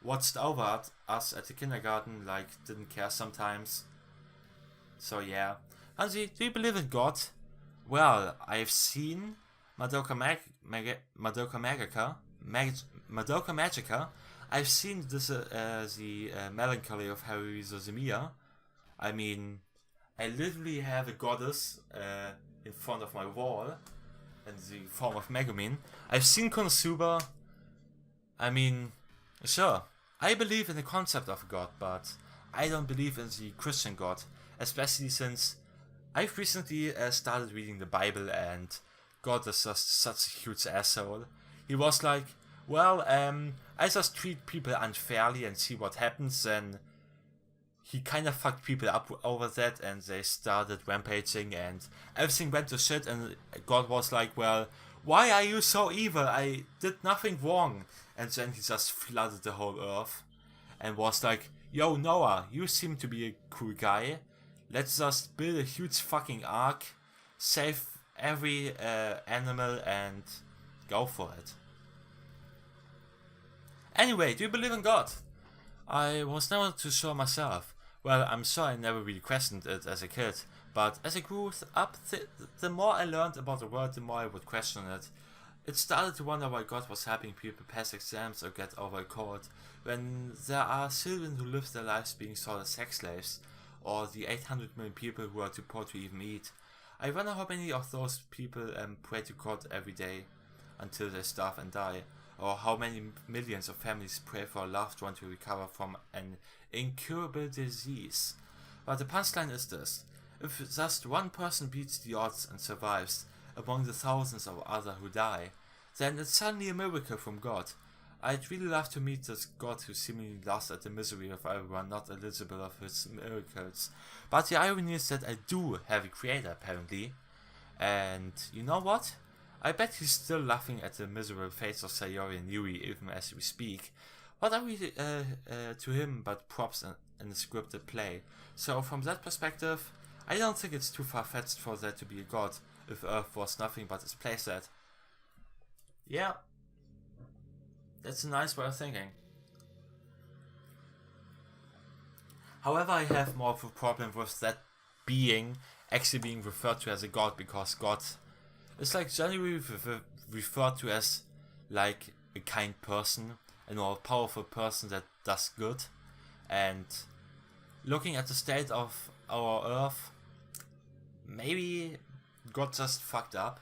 watched over us at the kindergarten like didn't care sometimes. So yeah. Hansi, do you believe in God? Well, I've seen Madoka Magica. I've seen this the melancholy of Harry Zozimiya. I mean, I literally have a goddess in front of my wall in the form of Megumin. I've seen Konosuba. I mean, sure, I believe in the concept of a god, but I don't believe in the Christian God, especially since I've recently started reading the Bible, and God is just such a huge asshole. He was like, well, I just treat people unfairly and see what happens, and he kind of fucked people up over that, and they started rampaging, and everything went to shit, and God was like, well, why are you so evil? I did nothing wrong. And then he just flooded the whole earth, and was like, yo, Noah, you seem to be a cool guy. Let's just build a huge fucking ark, save every animal, and go for it. Anyway, do you believe in God? I was never too sure myself. Well, I'm sure I never really questioned it as a kid, but as I grew up, the more I learned about the world, the more I would question it. It started to wonder why God was helping people pass exams or get over a cold, when there are children who live their lives being sold as sex slaves, or the 800 million people who are too poor to even eat. I wonder how many of those people pray to God every day until they starve and die, or how many millions of families pray for a loved one to recover from an incurable disease. But the punchline is this: if just one person beats the odds and survives among the thousands of others who die, then it's suddenly a miracle from God. I'd really love to meet this God who seemingly laughs at the misery of everyone not eligible of his miracles. But the irony is that I do have a creator, apparently. And you know what? I bet he's still laughing at the miserable face of Sayori and Yui even as we speak. What are we to him but props in a scripted play? So from that perspective, I don't think it's too far-fetched for there to be a god if Earth was nothing but his playset. Yeah, that's a nice way of thinking. However, I have more of a problem with that being actually being referred to as a god, because God is like generally referred to as like a kind person, a more powerful person that does good. And looking at the state of our Earth, maybe God just fucked up.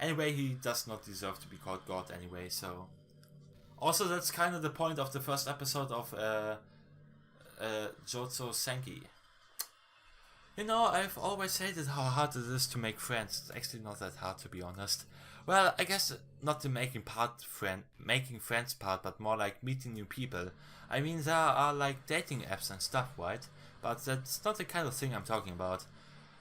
Anyway, he does not deserve to be called God anyway, so... Also, that's kind of the point of the first episode of Jotsu Senki. You know, I've always hated how hard it is to make friends. It's actually not that hard, to be honest. Well, I guess not the making friends part, but more like meeting new people. I mean, there are like dating apps and stuff, right? But that's not the kind of thing I'm talking about.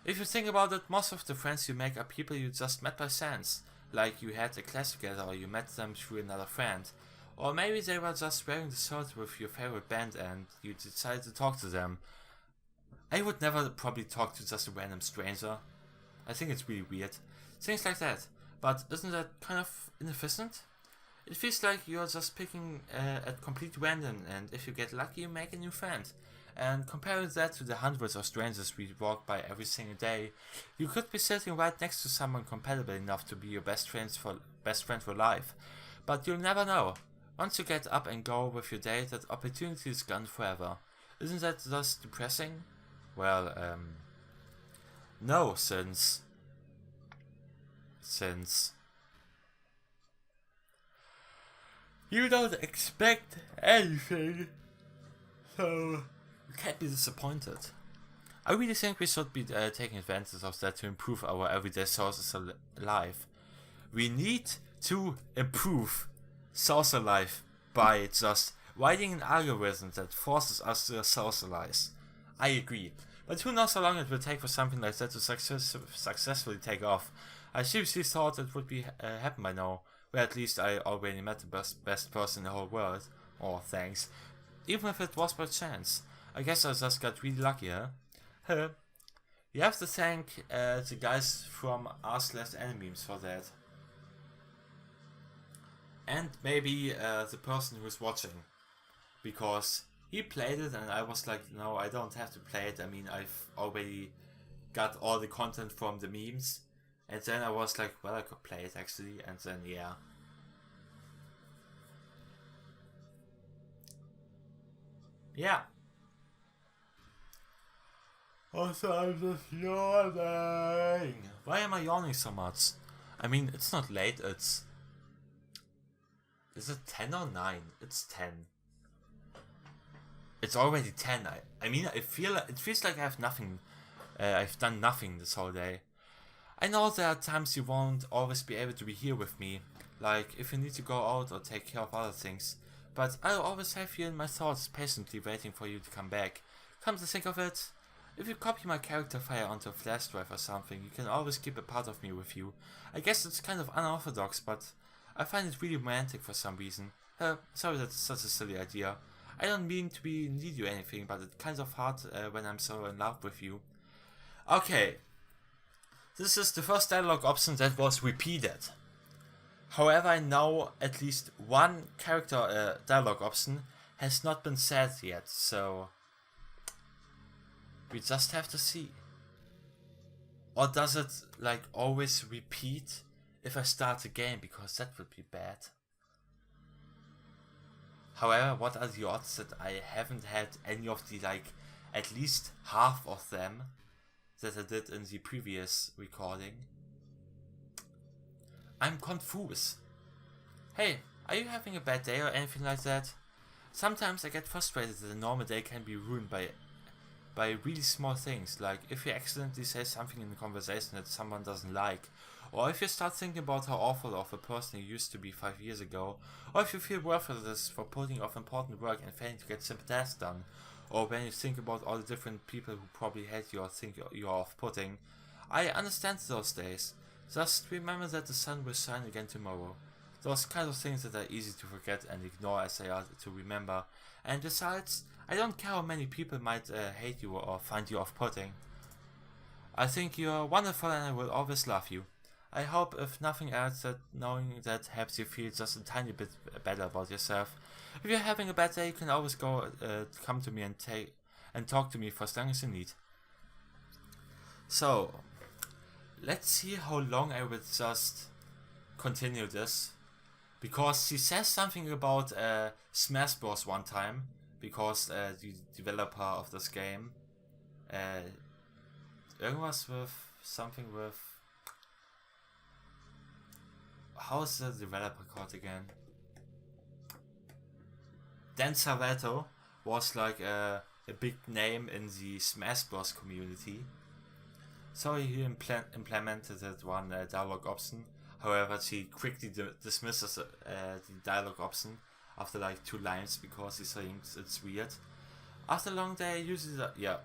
If you think about it, most of the friends you make are people you just met by chance. Like you had a class together, or you met them through another friend. Or maybe they were just wearing the shirt with your favorite band and you decided to talk to them. I would never probably talk to just a random stranger. I think it's really weird. Things like that. But isn't that kind of inefficient? It feels like you're just picking at complete random, and if you get lucky you make a new friend. And comparing that to the hundreds of strangers we walk by every single day, you could be sitting right next to someone compatible enough to be your best friend for life. But you'll never know. Once you get up and go with your day, that opportunity is gone forever. Isn't that just depressing? Well, no, since you don't expect anything, so you can't be disappointed. I really think we should be taking advantage of that to improve our everyday sources of life. We need to improve social life by just writing an algorithm that forces us to socialize. I agree. But who knows how long it will take for something like that to successfully take off. I seriously thought it would be happen by now. Well, at least I already met the best person in the whole world. Oh, thanks. Even if it was by chance. I guess I just got really lucky, huh? You have to thank the guys from r/Animemes for that. And maybe the person who's watching. Because he played it and I was like, no, I don't have to play it. I mean, I've already got all the content from the memes. And then I was like, well, I could play it actually. And then, yeah. Yeah. Also, I'm just yawning. Why am I yawning so much? I mean, it's not late, it's... Is it 10 or 9? It's 10. It's already 10. I mean, it feels like I have nothing. I've done nothing this whole day. I know there are times you won't always be able to be here with me, like if you need to go out or take care of other things, but I'll always have you in my thoughts, patiently waiting for you to come back. Come to think of it, if you copy my character file onto a flash drive or something, you can always keep a part of me with you. I guess it's kind of unorthodox, but I find it really romantic for some reason. Sorry that's such a silly idea. I don't mean to be needy or anything, but it's kind of hard when I'm so in love with you. Okay. This is the first dialogue option that was repeated. However, I know at least one character dialogue option has not been said yet, so we just have to see. Or does it like always repeat if I start the game, because that would be bad. However, what are the odds that I haven't had any of the like at least half of them that I did in the previous recording? I'm confused. Hey, are you having a bad day or anything like that? Sometimes I get frustrated that a normal day can be ruined by really small things, like if you accidentally say something in a conversation that someone doesn't like, or if you start thinking about how awful of a person you used to be 5 years ago, or if you feel worthless for putting off important work and failing to get simple tasks done, or when you think about all the different people who probably hate you or think you're off-putting. I understand those days. Just remember that the sun will shine again tomorrow. Those kinds of things that are easy to forget and ignore as they are to remember. And besides, I don't care how many people might hate you or find you off-putting. I think you're wonderful and I will always love you. I hope, if nothing else, that knowing that helps you feel just a tiny bit better about yourself. If you're having a bad day, you can always come to me and talk to me for as long as you need. So, let's see how long I will just continue this. Because she says something about Smash Bros. One time. Because the developer of this game, irgendwas with something with... How is the developer called again? Dan Salvato was like a big name in the Smash Bros. Community. So he implemented that one dialogue option. However, she quickly dismisses the dialogue option after like 2 lines because he thinks it's weird. After a long day, I usually yeah.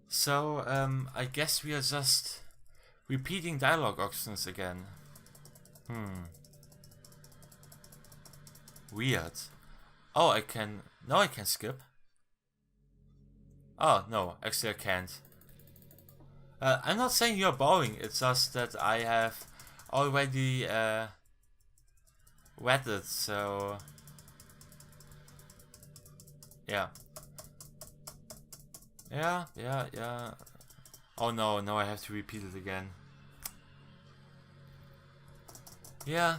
So I guess we are just repeating dialogue options again. Weird. Oh, I can... No, I can skip. Oh, no, actually I can't. I'm not saying you're boring, it's just that I have already read it, so... Yeah. Yeah. Oh no, now I have to repeat it again. Yeah.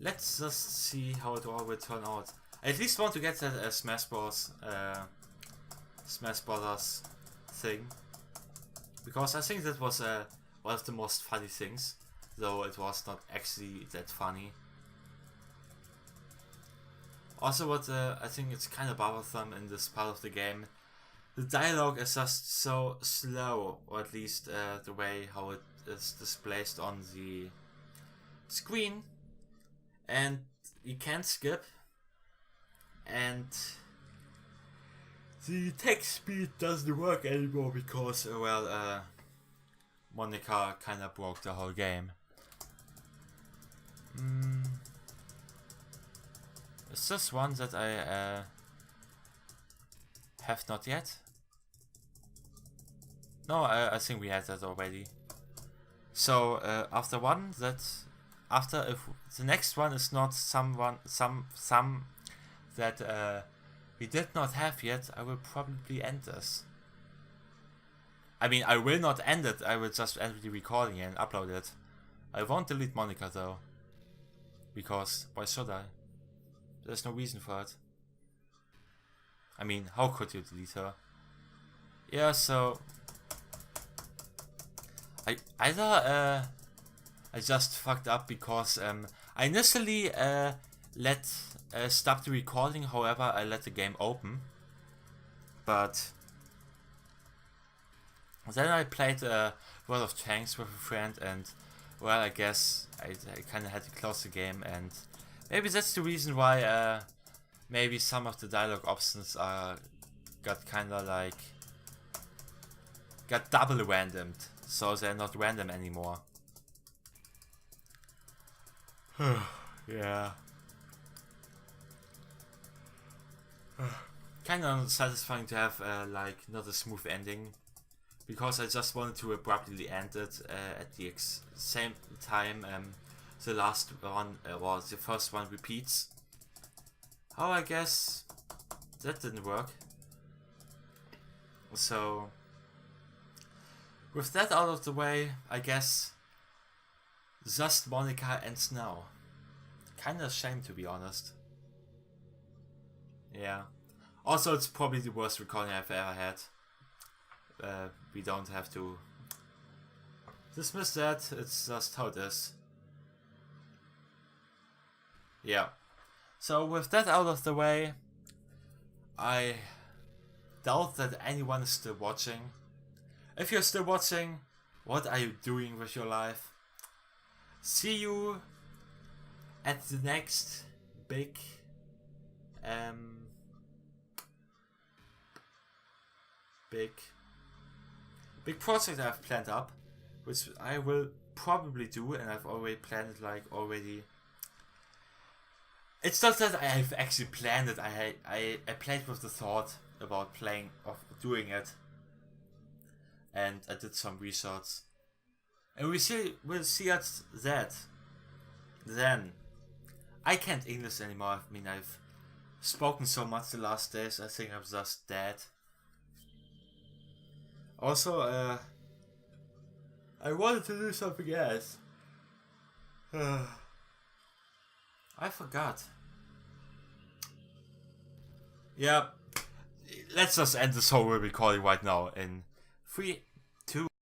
Let's just see how it all will turn out. I at least want to get that Smash Brothers thing, because I think that was one of the most funny things, though it was not actually that funny. Also, what I think it's kind of bothersome in this part of the game, the dialogue is just so slow, or at least the way how it is displayed on the screen, and you can't skip, and the text speed doesn't work anymore because, Monika kinda broke the whole game. Is this one that I have not yet? No, I think we had that already. So after if the next one is not some that we did not have yet, I will probably end this. I mean, I will not end it, I will just end the recording and upload it. I won't delete Monika though, because why should I? There's no reason for it. I mean, how could you delete her? Yeah, so I just fucked up because I initially stopped the recording, however I let the game open, but then I played World of Tanks with a friend, and well, I guess I kinda had to close the game, and maybe that's the reason why maybe some of the dialogue options got kinda like got double randomed, so they're not random anymore. Yeah. Kinda unsatisfying to have like not a smooth ending, because I just wanted to abruptly end it at the same time the last one the first one repeats. Oh, I guess that didn't work. So with that out of the way, I guess Just Monika ends now. Kinda ashamed, to be honest. Yeah. Also, it's probably the worst recording I've ever had. We don't have to dismiss that, it's just how it is. Yeah. So with that out of the way, I doubt that anyone is still watching. If you're still watching, what are you doing with your life? See you at the next big project I've planned up, which I will probably do, and I've already planned it like already. It's not that I have actually planned it, I played with the thought about doing it, and I did some research, and we'll see at that. Then I can't English anymore. I mean, I've spoken so much the last days, I think I'm just dead. Also, I wanted to do something else. I forgot. Yeah, let's just end this whole recording right now in 3,